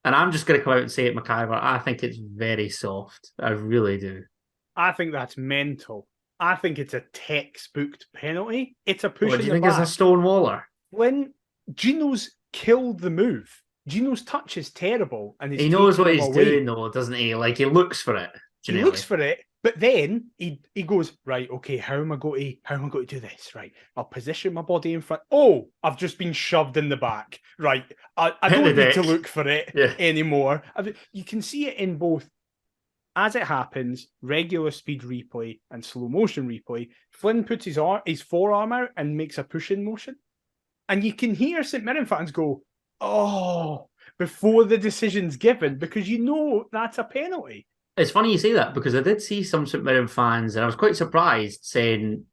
[SPEAKER 1] and I'm just going to come out and say it, McIver. I think it's very soft. I really do.
[SPEAKER 2] I think that's mental. I think it's a textbook penalty. It's a push.
[SPEAKER 1] What, do you think it's a stonewaller?
[SPEAKER 2] When Gino's killed the move, Gino's touch is terrible, and
[SPEAKER 1] he knows what he's doing, though, doesn't he? Like, he looks for it.
[SPEAKER 2] He looks for it, But then he goes, right, okay, how am I going to do this? Right, I'll position my body in front. Oh, I've just been shoved in the back. Right, I
[SPEAKER 1] Hit the
[SPEAKER 2] don't need to
[SPEAKER 1] deck.
[SPEAKER 2] look for it
[SPEAKER 1] Yeah.
[SPEAKER 2] anymore. You can see it in both as it happens, regular speed replay and slow motion replay. Flynn puts his forearm out and makes a push-in motion. And you can hear St Mirren fans go, oh, before the decision's given, because you know that's a penalty.
[SPEAKER 1] It's funny you say that because I did see some St Mirren fans, and I was quite surprised saying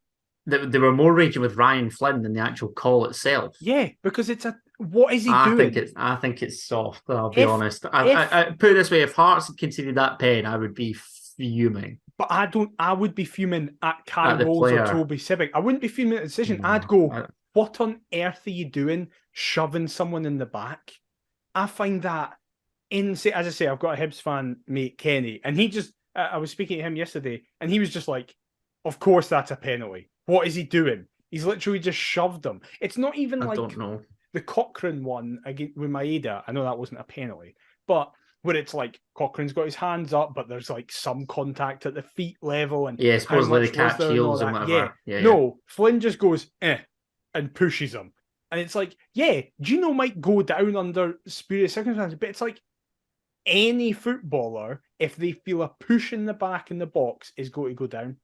[SPEAKER 1] that they were more raging with Ryan Flynn than the actual call itself.
[SPEAKER 2] Yeah, because what is he doing?
[SPEAKER 1] I think it's soft. I'll be
[SPEAKER 2] If
[SPEAKER 1] honest. I put it this way: if Hearts had conceded that pen, I would be fuming.
[SPEAKER 2] But I would be fuming at Kai
[SPEAKER 1] At the
[SPEAKER 2] Bowles or
[SPEAKER 1] player.
[SPEAKER 2] Toby Sibbick. I wouldn't be fuming at the decision.
[SPEAKER 1] No,
[SPEAKER 2] I'd go, what on earth are you doing shoving someone in the back? I find that insane. As I say, I've got a Hibs fan, mate, Kenny, and he just, I was speaking to him yesterday, and he was just like, of course that's a penalty. What is he doing? He's literally just shoved him. It's not even
[SPEAKER 1] I
[SPEAKER 2] like
[SPEAKER 1] don't know.
[SPEAKER 2] the Cochrane one against, with Maeda. I know that wasn't a penalty, but where it's like Cochrane's got his hands up, but there's like some contact at the feet level, and
[SPEAKER 1] Yeah, supposedly they catch heels and whatever.
[SPEAKER 2] Yeah. No, Flynn just goes and pushes him, and it's like, yeah, Gino might go down under spurious circumstances, but it's like any footballer, if they feel a push in the back in the box, is going to go down.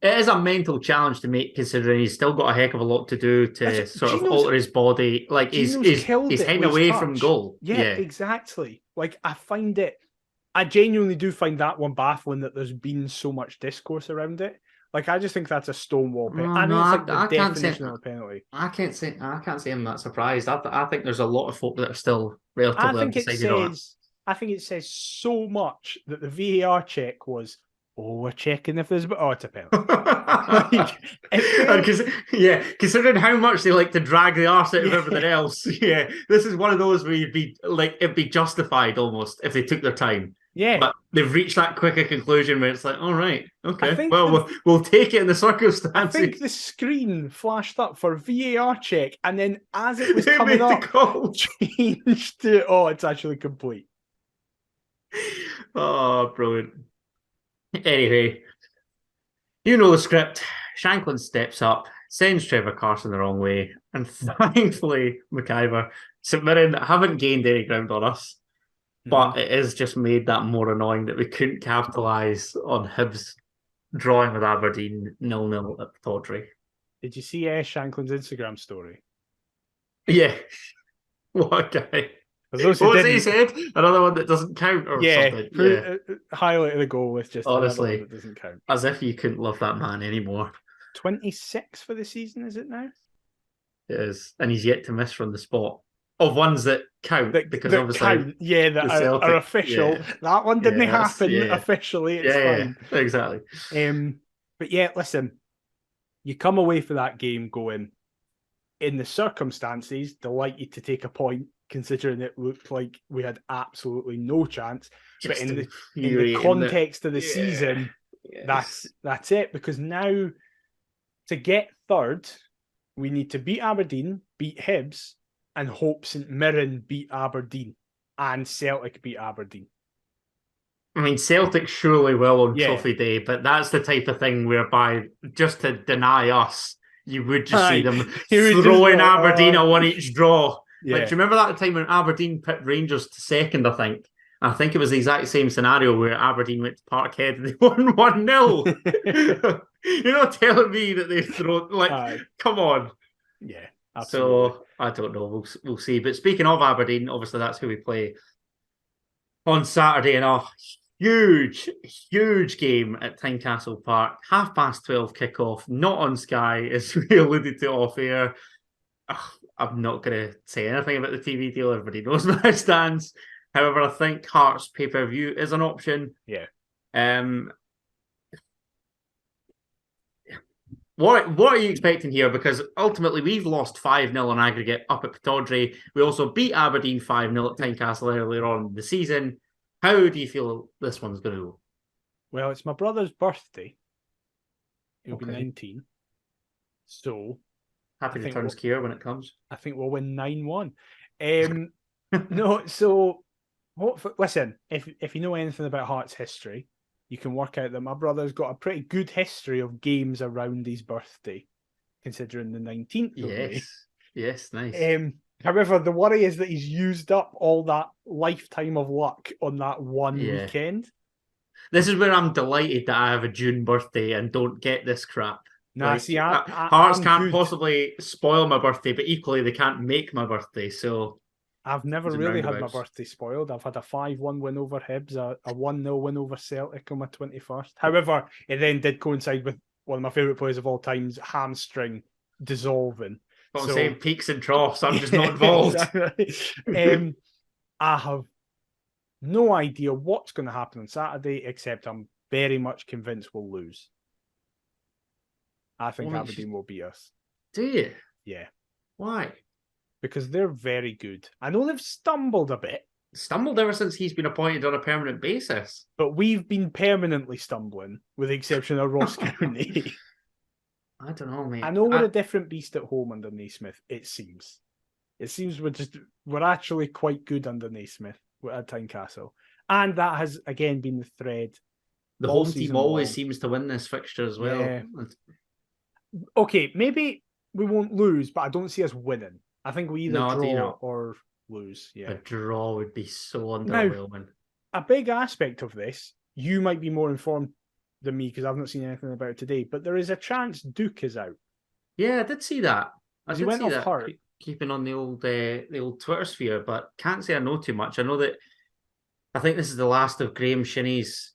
[SPEAKER 1] It is a mental challenge to make, considering he's still got a heck of a lot to do to sort of alter his body. Like he's heading away from goal.
[SPEAKER 2] Yeah, exactly. Like I genuinely do find that one baffling that there's been so much discourse around it. Like I just think that's a stonewall penalty. I know it's like the definition of a penalty.
[SPEAKER 1] I can't say I'm that surprised. I think there's a lot of folk that are still relatively undecided on it.
[SPEAKER 2] I think it says so much that the VAR check was, we're checking if there's... Oh, it's a penalty.
[SPEAKER 1] Considering how much they like to drag the arse out of everything else, this is one of those where it'd be justified almost if they took their time.
[SPEAKER 2] Yeah.
[SPEAKER 1] But they've reached that quicker conclusion where it's like, all right, okay, well, we'll take it in the circumstances.
[SPEAKER 2] I think the screen flashed up for VAR check, and then as it was coming up, changed to, it's actually complete.
[SPEAKER 1] Oh, brilliant. Anyway, you know the script. Shanklin steps up, sends Trevor Carson the wrong way, and thankfully, McIver, St Mirren haven't gained any ground on us, but it has just made that more annoying that we couldn't capitalise on Hibs drawing with Aberdeen 0-0 at Tawdry.
[SPEAKER 2] Did you see Shanklin's Instagram story?
[SPEAKER 1] Yeah. What a guy. What was he said? Another one that doesn't count or something.
[SPEAKER 2] Highlight of the goal with just
[SPEAKER 1] honestly
[SPEAKER 2] that doesn't count.
[SPEAKER 1] As if you couldn't love that man anymore.
[SPEAKER 2] 26 for the season, is it now?
[SPEAKER 1] It is. And he's yet to miss from the spot. Of ones that count, because obviously
[SPEAKER 2] count, that are official. Yeah. That one didn't happen officially. It's fine.
[SPEAKER 1] Exactly.
[SPEAKER 2] But yeah, listen, you come away for that game going, in the circumstances, delighted to take a point, considering it looked like we had absolutely no chance. But in the context of the season, that's it. Because now, to get third, we need to beat Aberdeen, beat Hibs, and hope St Mirren beat Aberdeen and Celtic beat Aberdeen.
[SPEAKER 1] I mean, Celtic surely will on Trophy Day, but that's the type of thing whereby, just to deny us, you would just see them throwing Aberdeen a one each draw. Yeah. Like, do you remember that time when Aberdeen put Rangers to second, I think? I think it was the exact same scenario where Aberdeen went to Parkhead and they won 1-0. You're not telling me that they've thrown... come on.
[SPEAKER 2] Yeah, absolutely.
[SPEAKER 1] So, I don't know. We'll see. But speaking of Aberdeen, obviously that's who we play on Saturday in a huge game at Tynecastle Park. 12:30 kickoff, not on Sky, as we alluded to off air. I'm not going to say anything about the TV deal. Everybody knows where it stands. However, I think Hearts pay-per-view is an option.
[SPEAKER 2] Yeah.
[SPEAKER 1] What are you expecting here? Because ultimately we've lost 5-0 on aggregate up at Pittodrie. We also beat Aberdeen 5-0 at Tynecastle earlier on in the season. How do you feel this one's going to go?
[SPEAKER 2] Well, it's my brother's birthday. He'll be 19. So...
[SPEAKER 1] Happy to turn skier when it comes.
[SPEAKER 2] I think we'll win 9-1. No, so... listen, if you know anything about Hearts history, you can work out that my brother's got a pretty good history of games around his birthday, considering the 19th of May.
[SPEAKER 1] Yes, nice.
[SPEAKER 2] However, the worry is that he's used up all that lifetime of luck on that one weekend.
[SPEAKER 1] This is where I'm delighted that I have a June birthday and don't get this crap.
[SPEAKER 2] Nah,
[SPEAKER 1] like,
[SPEAKER 2] see,
[SPEAKER 1] Hearts
[SPEAKER 2] I'm
[SPEAKER 1] can't
[SPEAKER 2] good.
[SPEAKER 1] possibly spoil my birthday, but equally they can't make my birthday. So
[SPEAKER 2] I've never really had my birthday spoiled. I've had a 5-1 win over Hibs, a 1-0 win over Celtic on my 21st. However, it then did coincide with one of my favourite players of all time's hamstring dissolving.
[SPEAKER 1] I'm saying peaks and troughs. I'm just not involved.
[SPEAKER 2] Exactly. I have no idea what's going to happen on Saturday, except I'm very much convinced we'll lose. I think Aberdeen will beat us.
[SPEAKER 1] Do you?
[SPEAKER 2] Yeah.
[SPEAKER 1] Why?
[SPEAKER 2] Because they're very good. I know they've stumbled a bit.
[SPEAKER 1] Stumbled ever since he's been appointed on a permanent basis.
[SPEAKER 2] But we've been permanently stumbling, with the exception of Ross County.
[SPEAKER 1] I don't know, mate.
[SPEAKER 2] I know we're a different beast at home under Naismith, it seems. It seems we're actually quite good under Naismith at Tynecastle. And that has, again, been the thread.
[SPEAKER 1] The home team always seems to win this fixture as well.
[SPEAKER 2] Yeah. Okay, maybe we won't lose, but I don't see us winning. I think we either draw or lose. Yeah.
[SPEAKER 1] A draw would be so underwhelming.
[SPEAKER 2] A big aspect of this, you might be more informed than me because I've not seen anything about it today, but there is a chance Duke is out.
[SPEAKER 1] Yeah, I did see that.
[SPEAKER 2] He went off hurt.
[SPEAKER 1] Keeping on the old Twitter sphere, but can't say I know too much. I know that I think this is the last of Graham Shinney's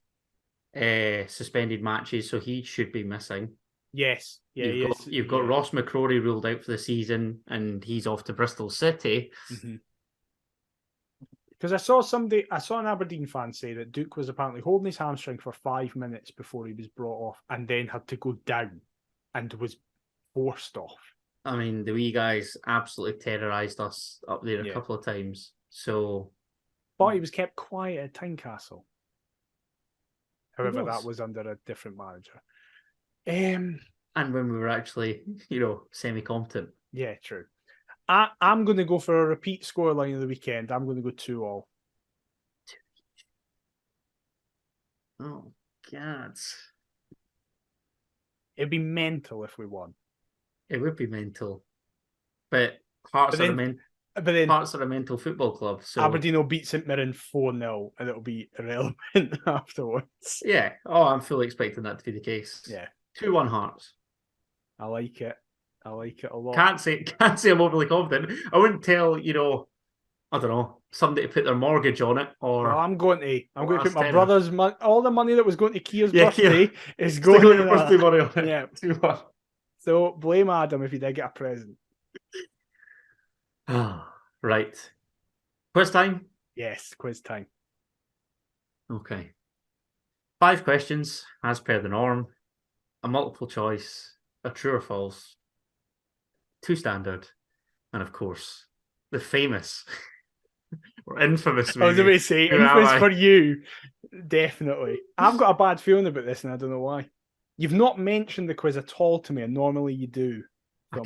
[SPEAKER 1] suspended matches, so he should be missing.
[SPEAKER 2] Yes, yeah,
[SPEAKER 1] you've got Ross McCrory ruled out for the season, and he's off to Bristol City.
[SPEAKER 2] Because I saw an Aberdeen fan say that Duke was apparently holding his hamstring for 5 minutes before he was brought off, and then had to go down, and was forced off.
[SPEAKER 1] I mean, the wee guys absolutely terrorised us up there a couple of times. So,
[SPEAKER 2] but he was kept quiet at Tynecastle. However, that was under a different manager. And
[SPEAKER 1] when we were actually, semi-competent.
[SPEAKER 2] Yeah, true. I'm going to go for a repeat scoreline of the weekend. I'm going to go 2-2.
[SPEAKER 1] Oh, God.
[SPEAKER 2] It'd be mental if we won.
[SPEAKER 1] It would be mental. But Hearts are a mental football club. So
[SPEAKER 2] Aberdeen will beat St Mirren 4-0 and it'll be irrelevant afterwards.
[SPEAKER 1] Yeah. Oh, I'm fully expecting that to be the case.
[SPEAKER 2] Yeah.
[SPEAKER 1] 2-1 Hearts.
[SPEAKER 2] I like it. I like it a lot.
[SPEAKER 1] Can't say I'm overly confident. I wouldn't tell, I don't know, somebody to put their mortgage on it. Or
[SPEAKER 2] I'm going to put my brother's money, all the money that was going to Kia's birthday is
[SPEAKER 1] going
[SPEAKER 2] to
[SPEAKER 1] to birthday money on it.
[SPEAKER 2] Yeah.
[SPEAKER 1] 2-1.
[SPEAKER 2] So blame Adam if he did get a present.
[SPEAKER 1] Right. Quiz time?
[SPEAKER 2] Yes, quiz time.
[SPEAKER 1] Okay. 5 questions, as per the norm. A multiple choice, a true or false, 2 standard, and of course, the famous or infamous movie.
[SPEAKER 2] I was going to say, infamous for you. Definitely. I've got a bad feeling about this and I don't know why. You've not mentioned the quiz at all to me, and normally you do. So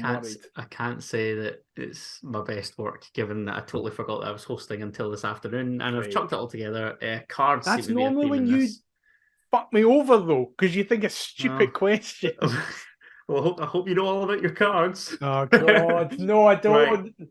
[SPEAKER 1] I can't say that it's my best work, given that I totally forgot that I was hosting until this afternoon, and I've chucked it all together. Cards.
[SPEAKER 2] That's normally when you fuck me over, though, because you think a stupid question.
[SPEAKER 1] Well, I hope you know all about your cards.
[SPEAKER 2] Oh, God. No, I don't.
[SPEAKER 1] Right.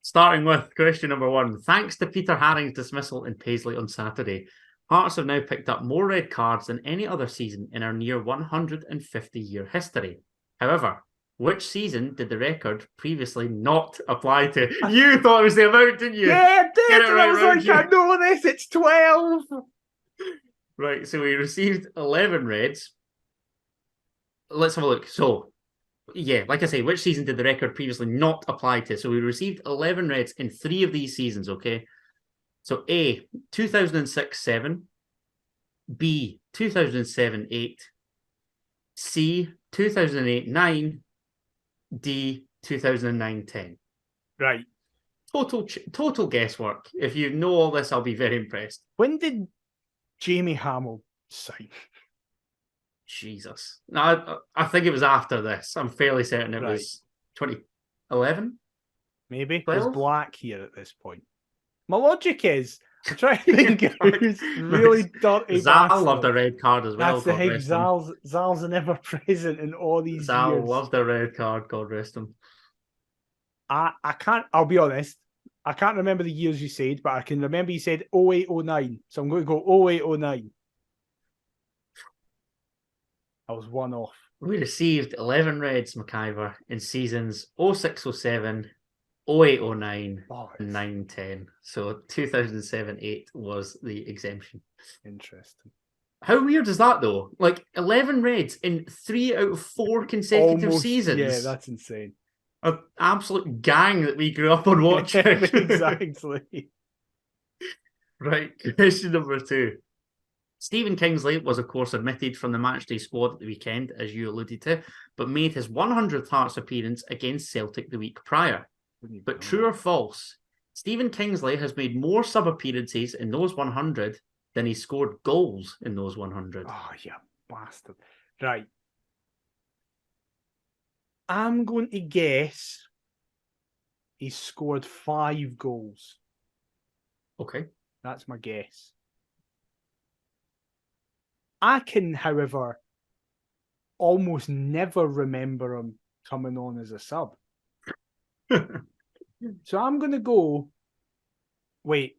[SPEAKER 1] Starting with question number 1. Thanks to Peter Haring's dismissal in Paisley on Saturday, Hearts have now picked up more red cards than any other season in our near 150-year history. However, which season did the record previously not apply to? You thought it was the amount, didn't you?
[SPEAKER 2] Yeah, I did. I was like, I know this. It's 12.
[SPEAKER 1] Right, so we received 11 reds. Let's have a look. So, like I say, which season did the record previously not apply to? So we received 11 reds in 3 of these seasons, okay? So A, 2006-7, B, 2007-8, C, 2008-9, D, 2009-10.
[SPEAKER 2] Right.
[SPEAKER 1] Total guesswork. If you know all this, I'll be very impressed.
[SPEAKER 2] When did Jamie Hamill sign?
[SPEAKER 1] Jesus. No, I think it was after this. I'm fairly certain it was 2011.
[SPEAKER 2] Maybe.
[SPEAKER 1] 12?
[SPEAKER 2] There's black here at this point. My logic is, I'm trying to think who's really dirty
[SPEAKER 1] Zal
[SPEAKER 2] bastard.
[SPEAKER 1] loved a red card as well.
[SPEAKER 2] That's the
[SPEAKER 1] God
[SPEAKER 2] thing.
[SPEAKER 1] rest him.
[SPEAKER 2] Zal's never present in all these
[SPEAKER 1] Zal
[SPEAKER 2] years.
[SPEAKER 1] loved a red card. God rest him.
[SPEAKER 2] I can't. I'll be honest. I can't remember the years you said, but I can remember you said 0809. So I'm going to go 0809. I was one off.
[SPEAKER 1] We received 11 reds, McIver, in seasons 0607, 0809, and 910. So 2007-8 was the exemption.
[SPEAKER 2] Interesting.
[SPEAKER 1] How weird is that, though? Like, 11 reds in 3 out of 4 consecutive seasons.
[SPEAKER 2] Yeah, that's insane.
[SPEAKER 1] An absolute gang that we grew up on watching.
[SPEAKER 2] Exactly.
[SPEAKER 1] Right, question number 2. Stephen Kingsley was, of course, omitted from the matchday squad at the weekend, as you alluded to, but made his 100th Hearts appearance against Celtic the week prior. But true or false, Stephen Kingsley has made more sub-appearances in those 100 than he scored goals in those 100.
[SPEAKER 2] Oh, you bastard. Right. I'm going to guess he scored 5 goals.
[SPEAKER 1] Okay.
[SPEAKER 2] That's my guess. I can, however, almost never remember him coming on as a sub. So I'm going to go... Wait,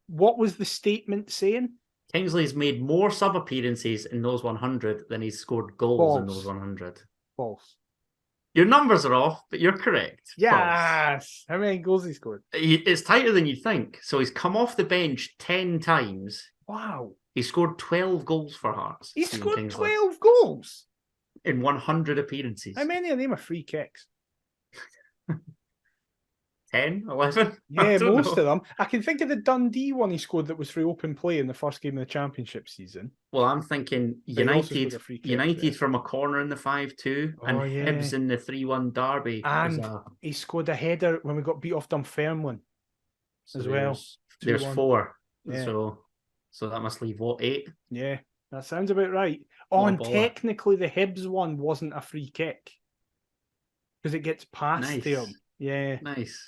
[SPEAKER 2] what was the statement saying?
[SPEAKER 1] Kingsley's made more sub-appearances in those 100 than he's scored goals in those 100.
[SPEAKER 2] False.
[SPEAKER 1] Your numbers are off, but you're correct.
[SPEAKER 2] Yes!
[SPEAKER 1] False.
[SPEAKER 2] How many goals he scored?
[SPEAKER 1] It's tighter than you think. So he's come off the bench 10 times.
[SPEAKER 2] Wow.
[SPEAKER 1] He scored 12 goals for Hearts.
[SPEAKER 2] He scored 12 goals?
[SPEAKER 1] In 100 appearances.
[SPEAKER 2] How many of them are free kicks?
[SPEAKER 1] 10, 11?
[SPEAKER 2] Yeah, most of them. I can think of the Dundee one he scored that was through open play in the first game of the championship season.
[SPEAKER 1] Well, I'm thinking United from a corner in the 5-2 and Hibs in the 3-1 derby.
[SPEAKER 2] And he scored a header when we got beat off Dunfermline as well.
[SPEAKER 1] There's 4.
[SPEAKER 2] Yeah.
[SPEAKER 1] So that must leave, what, 8?
[SPEAKER 2] Yeah, that sounds about right. Oh, and technically the Hibs one wasn't a free kick because it gets past him. Yeah.
[SPEAKER 1] Nice.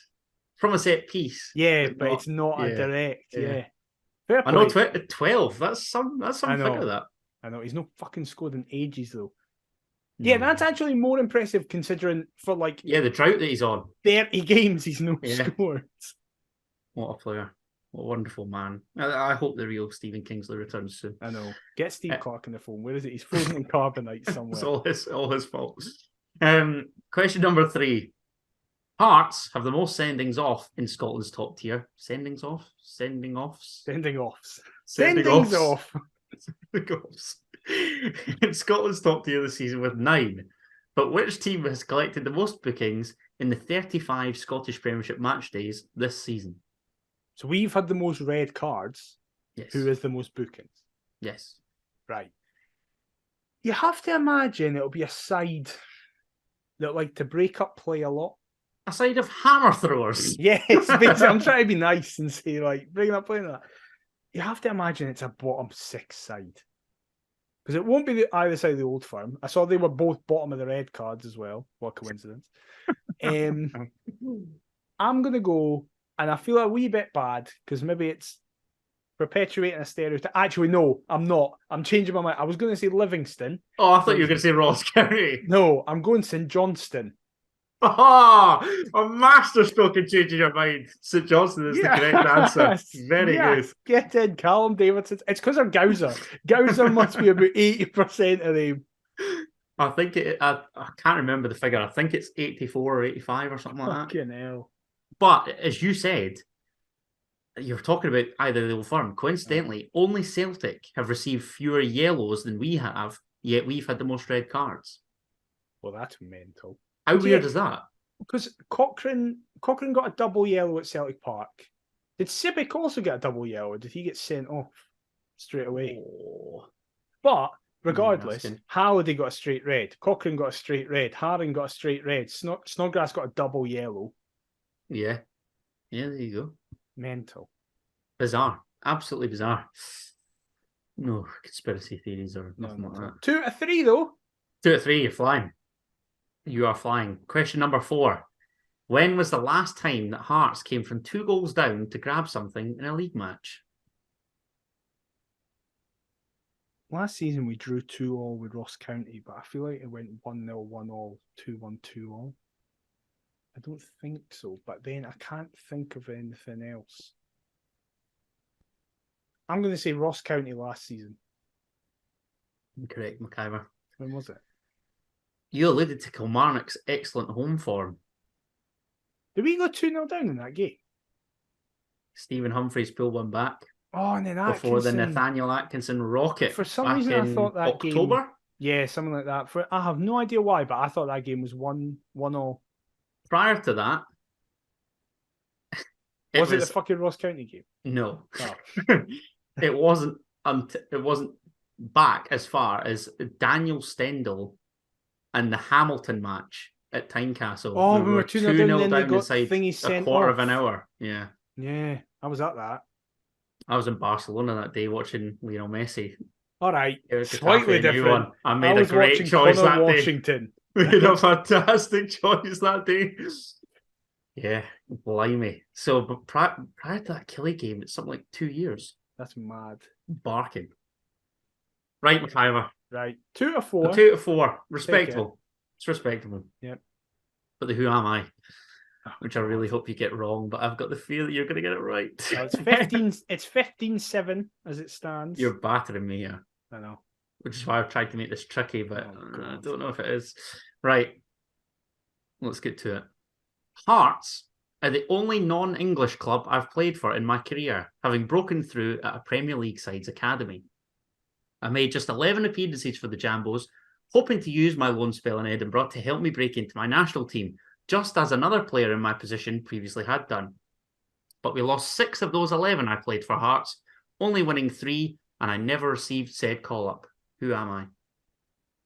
[SPEAKER 1] From a set piece.
[SPEAKER 2] Yeah, but it's not a direct. Yeah.
[SPEAKER 1] I know 12. That's some figure that.
[SPEAKER 2] I know. He's not fucking scored in ages though. No. Yeah, that's actually more impressive considering for like
[SPEAKER 1] the drought that he's on.
[SPEAKER 2] 30 games he's not scored. What
[SPEAKER 1] a player. What a wonderful man. I hope the real Stephen Kingsley returns soon.
[SPEAKER 2] I know. Get Steve Clark on the phone. Where is it? He's frozen in carbonite somewhere.
[SPEAKER 1] It's all his fault. Question number 3. Hearts have the most sendings off in Scotland's top tier. Sendings off? Sending offs?
[SPEAKER 2] Sending offs.
[SPEAKER 1] Sendings off. In Scotland's top tier this season with 9. But which team has collected the most bookings in the 35 Scottish Premiership match days this season?
[SPEAKER 2] So we've had the most red cards.
[SPEAKER 1] Yes.
[SPEAKER 2] Who is the most bookings?
[SPEAKER 1] Yes.
[SPEAKER 2] Right. You have to imagine it'll be a side that like to break up play a lot.
[SPEAKER 1] A side of hammer throwers.
[SPEAKER 2] Yes, I'm trying to be nice and say like breaking up play like that. You have to imagine it's a bottom 6 side. Because it won't be either side of the Old Firm. I saw they were both bottom of the red cards as well. What a coincidence. I'm going to go, and I feel a wee bit bad because maybe it's perpetuating a stereotype. Actually, no, I'm not. I'm changing my mind. I was going to say Livingston.
[SPEAKER 1] Oh, I thought you were going to say Ross County.
[SPEAKER 2] No, I'm going St Johnston.
[SPEAKER 1] Oh, a masterstroke in changing your mind. St Johnston is the correct answer. Very good.
[SPEAKER 2] Get in, Callum Davidson. It's because of Gowser. Gowser must be about 80% of them.
[SPEAKER 1] I think I can't remember the figure. I think it's 84 or 85 or something like that.
[SPEAKER 2] Fucking hell.
[SPEAKER 1] But as you said, you're talking about either the Old Firm. Coincidentally, only Celtic have received fewer yellows than we have, yet we've had the most red cards.
[SPEAKER 2] Well, that's mental.
[SPEAKER 1] How weird is that?
[SPEAKER 2] Because Cochrane got a double yellow at Celtic Park. Did Sibic also get a double yellow? Or did he get sent off straight away?
[SPEAKER 1] Oh.
[SPEAKER 2] But regardless, Halliday got a straight red. Cochrane got a straight red. Haring got a straight red. Snodgrass got a double yellow.
[SPEAKER 1] Yeah. Yeah, there you go.
[SPEAKER 2] Mental.
[SPEAKER 1] Bizarre. Absolutely bizarre. No conspiracy theories or nothing like that.
[SPEAKER 2] 2 out of 3, though.
[SPEAKER 1] 2 out of 3, you're flying. You are flying. Question number 4. When was the last time that Hearts came from 2 goals down to grab something in a league match?
[SPEAKER 2] last season we drew 2-2 with Ross County, but I feel like it went 1-0, 1-1, 2-1, 2-1. I don't think so, but then I can't think of anything else. I'm going to say Ross County last season.
[SPEAKER 1] Incorrect, McIver.
[SPEAKER 2] When was it?
[SPEAKER 1] You alluded to Kilmarnock's excellent home form.
[SPEAKER 2] Did we go 2-0 down in that game?
[SPEAKER 1] Stephen Humphreys pulled one back.
[SPEAKER 2] Oh, and then
[SPEAKER 1] before
[SPEAKER 2] Atkinson.
[SPEAKER 1] the Nathaniel Atkinson rocket.
[SPEAKER 2] For some reason, I thought that
[SPEAKER 1] October?
[SPEAKER 2] game. Yeah, something like that. I have no idea why, but I thought that game was 1-1-0.
[SPEAKER 1] Prior to that,
[SPEAKER 2] was it the fucking Ross County game?
[SPEAKER 1] No,
[SPEAKER 2] oh.
[SPEAKER 1] It wasn't. It wasn't back as far as Daniel Stendhal and the Hamilton match at Tynecastle.
[SPEAKER 2] Oh, we were 2-0 down
[SPEAKER 1] inside a quarter of an hour. Yeah,
[SPEAKER 2] I was at that.
[SPEAKER 1] I was in Barcelona that day watching Lionel Messi.
[SPEAKER 2] All right, slightly different.
[SPEAKER 1] I made a great choice that
[SPEAKER 2] Washington.
[SPEAKER 1] day. Made a fantastic choice that day. Yeah, blimey. So, but prior to that Killie game, it's something like 2 years.
[SPEAKER 2] That's mad.
[SPEAKER 1] Barking. Right, McIver.
[SPEAKER 2] Right, 2-4.
[SPEAKER 1] 2-4. Respectable. It's respectable.
[SPEAKER 2] Yep.
[SPEAKER 1] But the who am I? Which I really hope you get wrong, but I've got the fear that you're going to get it right.
[SPEAKER 2] No, it's 15. It's 15-7 as it stands.
[SPEAKER 1] You're battering me here.
[SPEAKER 2] I know.
[SPEAKER 1] Which is why I've tried to make this tricky, but I don't know if it is. Right. Let's get to it. Hearts are the only non-English club I've played for in my career, having broken through at a Premier League side's academy. I made just 11 appearances for the Jambos, hoping to use my loan spell in Edinburgh to help me break into my national team, just as another player in my position previously had done. But we lost 6 of those 11 I played for Hearts, only winning 3, and I never received said call-up. Who am I?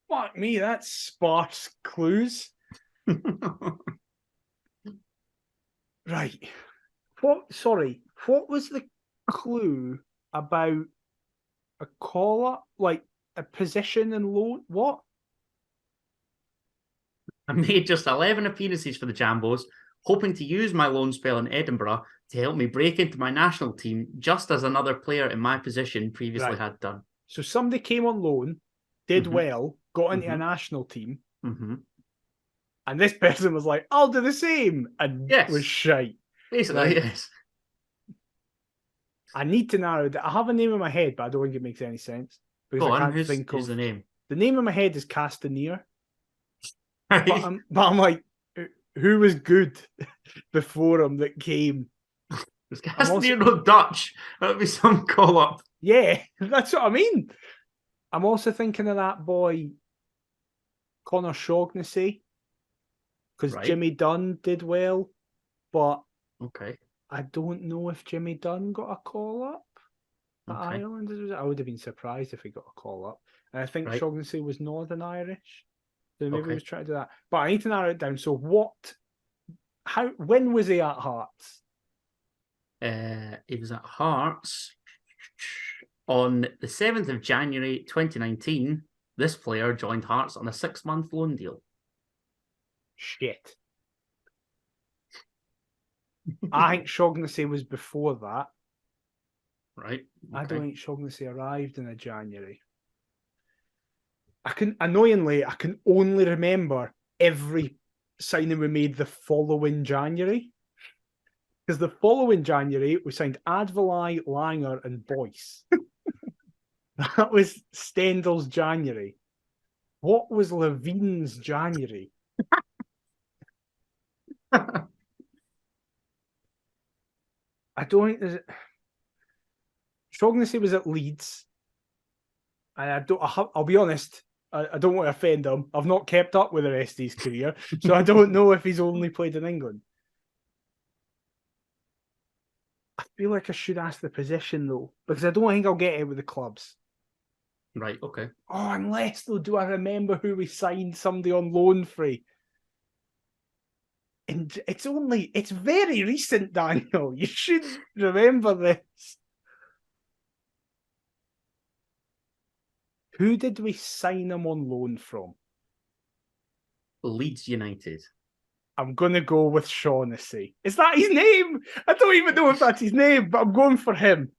[SPEAKER 2] Fuck me, that's sparse clues. Right. What was the clue about a call-up? Like a position and loan? What?
[SPEAKER 1] I made just 11 appearances for the Jambos, hoping to use my loan spell in Edinburgh to help me break into my national team, just as another player in my position previously had done.
[SPEAKER 2] So somebody came on loan, did well, got into a national team, and this person was like, I'll do the same, and was shite.
[SPEAKER 1] Basically, yes.
[SPEAKER 2] I need to narrow that. I have a name in my head, but I don't think it makes any sense. Because I can't think of
[SPEAKER 1] the name.
[SPEAKER 2] The name in my head is Castaneer.
[SPEAKER 1] Right.
[SPEAKER 2] But I'm like, who was good before him that came?
[SPEAKER 1] Was Castaneer not Dutch? That would be some call-up.
[SPEAKER 2] Yeah, that's what I mean. I'm also thinking of that boy, Connor Shaughnessy, because Jimmy Dunn did well, but I don't know if Jimmy Dunn got a call-up at Ireland. I would have been surprised if he got a call-up. And I think Shaughnessy was Northern Irish, so maybe he was trying to do that. But I need to narrow it down. So when was he at Hearts?
[SPEAKER 1] He was at Hearts on the 7th of January 2019. This player joined Hearts on a 6-month loan deal.
[SPEAKER 2] Shit. I think Shaughnessy was before that.
[SPEAKER 1] Right.
[SPEAKER 2] I don't think Shaughnessy arrived in January. I can only remember every signing we made the following January. Because the following January, we signed Advilai, Langer, and Boyce. That was Stendhal's January. What was Levine's January? I don't think there's... Shaughnessy was at Leeds. And I'll be honest, I don't want to offend him. I've not kept up with the rest of his career, so I don't know if he's only played in England. I feel like I should ask the position, though, because I don't think I'll get it with the clubs.
[SPEAKER 1] Right, okay.
[SPEAKER 2] Oh, unless, though, do I remember who we signed somebody on loan for? And it's very recent, Daniel. You should remember this. Who did we sign him on loan from?
[SPEAKER 1] Leeds United.
[SPEAKER 2] I'm going to go with Shaughnessy. Is that his name? I don't even know if that's his name, but I'm going for him.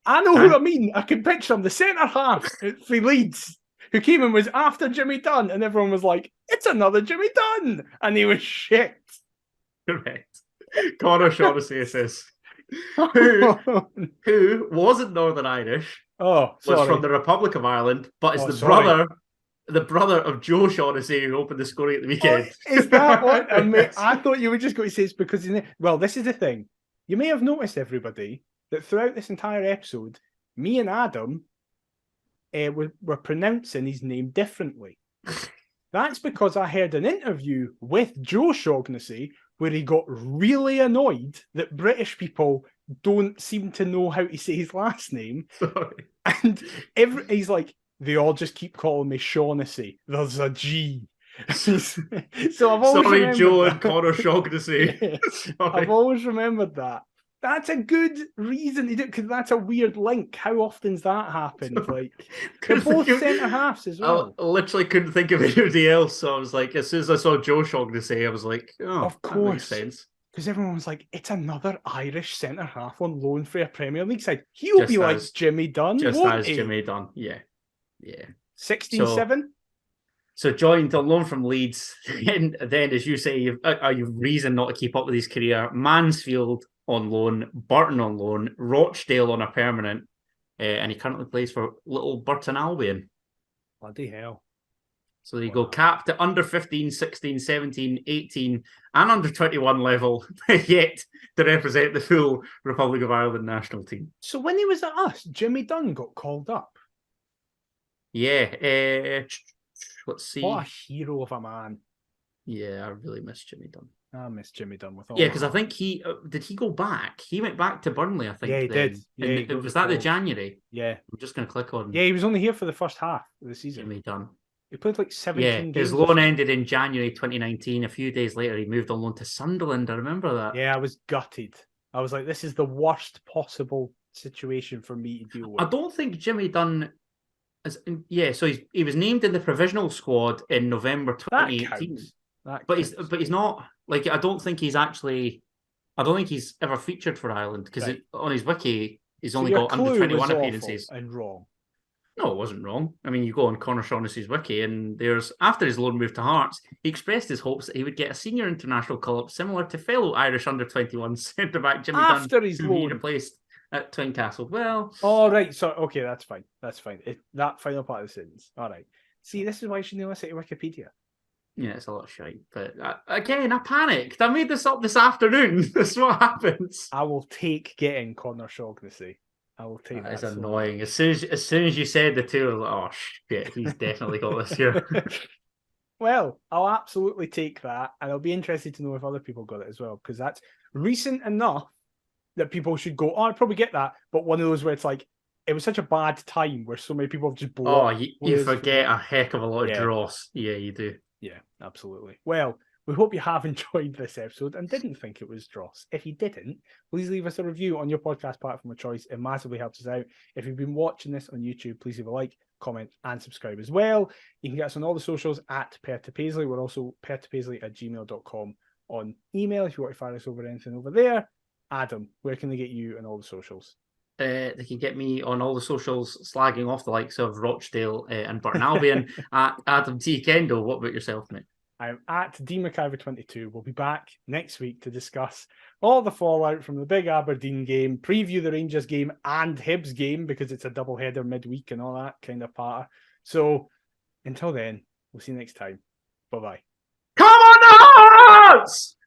[SPEAKER 2] I know who I mean. I can picture him, the centre half for Leeds, who came and was after Jimmy Dunn, and everyone was like, "It's another Jimmy Dunn," and he was shit.
[SPEAKER 1] Correct. Connor Shaughnessy says, who wasn't Northern Irish,
[SPEAKER 2] Oh, sorry.
[SPEAKER 1] was from the Republic of Ireland, but is the brother of Joe Shaughnessy who opened the scoring at the weekend.
[SPEAKER 2] Oh, is that what? I thought you were just going to say it's because well, this is the thing. You may have noticed, everybody, that throughout this entire episode, me and Adam were pronouncing his name differently. That's because I heard an interview with Joe Shaughnessy where he got really annoyed that British people don't seem to know how to say his last name.
[SPEAKER 1] Sorry.
[SPEAKER 2] And he's like, they all just keep calling me Shaughnessy. There's a G. So I've always
[SPEAKER 1] sorry, Joe
[SPEAKER 2] that.
[SPEAKER 1] And Connor Shaughnessy.
[SPEAKER 2] Yeah. I've always remembered that. That's a good reason to do it, because that's a weird link. How often's that happened? Like, they're both centre halves as well.
[SPEAKER 1] I literally couldn't think of anybody else, so I was like, as soon as I saw Joe Shaughnessy, I was like, oh,
[SPEAKER 2] of course,
[SPEAKER 1] that makes sense.
[SPEAKER 2] Because everyone was like, it's another Irish centre half on loan for a Premier League side. He'll just be like Jimmy Dunn,
[SPEAKER 1] just
[SPEAKER 2] won't
[SPEAKER 1] as
[SPEAKER 2] he?
[SPEAKER 1] Jimmy Dunn, yeah.
[SPEAKER 2] 16-7.
[SPEAKER 1] So joined on loan from Leeds, and then, as you say, you've reason not to keep up with his career. Mansfield on loan, Burton on loan, Rochdale on a permanent, and he currently plays for Little Burton Albion.
[SPEAKER 2] Bloody hell.
[SPEAKER 1] So there you go, capped at under 15, 16, 17, 18, and under 21 level, yet to represent the full Republic of Ireland national team.
[SPEAKER 2] So when he was at us, Jimmy Dunn got called up.
[SPEAKER 1] Yeah, let's see.
[SPEAKER 2] What a hero of a man.
[SPEAKER 1] Yeah, I really miss Jimmy Dunn.
[SPEAKER 2] I miss Jimmy Dunn with all.
[SPEAKER 1] Yeah, because I think did he go back? He went back to Burnley, I think.
[SPEAKER 2] Yeah, he did. Yeah,
[SPEAKER 1] was that the January?
[SPEAKER 2] Yeah.
[SPEAKER 1] I'm just going to click on.
[SPEAKER 2] Yeah, he was only here for the first half of the season.
[SPEAKER 1] Jimmy Dunn.
[SPEAKER 2] He played like 17 games.
[SPEAKER 1] His loan ended in January 2019. A few days later, he moved on loan to Sunderland. I remember that.
[SPEAKER 2] Yeah, I was gutted. I was like, this is the worst possible situation for me to deal with.
[SPEAKER 1] I don't think Jimmy Dunn... so he was named in the provisional squad in November 2018. But he's not, like, I don't think he's ever featured for Ireland, because on his wiki he's only got under 21 appearances.
[SPEAKER 2] And wrong.
[SPEAKER 1] No, it wasn't wrong. I mean, you go on Connor Shaughnessy's wiki, and there's, after his loan move to Hearts, he expressed his hopes that he would get a senior international call-up similar to fellow Irish under-21 centre-back Jimmy Dunn,
[SPEAKER 2] after his loan,
[SPEAKER 1] he replaced at Tynecastle. Well,
[SPEAKER 2] right. So okay, that's fine. That final part of the sentence. All right. See, this is why you shouldn't listen to Wikipedia.
[SPEAKER 1] Yeah, it's a lot of shite. But again, I panicked. I made this up this afternoon. That's what happens.
[SPEAKER 2] I will take getting Connor Shaughnessy. I will take that.
[SPEAKER 1] It's annoying. As soon as you said the two, I was like, oh shit, he's definitely got this here.
[SPEAKER 2] Well, I'll absolutely take that, and I'll be interested to know if other people got it as well, because that's recent enough that people should go, oh, I'd probably get that. But one of those where it's like, it was such a bad time where so many people have just blown.
[SPEAKER 1] Oh, you forget a heck of a lot of dross. Yeah, you do.
[SPEAKER 2] Yeah, absolutely. Well, we hope you have enjoyed this episode and didn't think it was dross. If you didn't, please leave us a review on your podcast platform of choice. It massively helps us out. If you've been watching this on YouTube, please leave a like, comment, and subscribe as well. You can get us on all the socials at Perth to Paisley. We're also perthtopaisley@gmail.com on email if you want to fire us over anything over there. Adam, where can they get you on all the socials?
[SPEAKER 1] They can get me on all the socials slagging off the likes of Rochdale and Burton Albion at Adam T. Kendall. What about yourself, mate?
[SPEAKER 2] I'm at DMcIver22. We'll be back next week to discuss all the fallout from the big Aberdeen game, preview the Rangers game and Hibs game, because it's a double header midweek and all that kind of patter. So until then, we'll see you next time. Bye-bye.
[SPEAKER 1] Come on, the Hearts!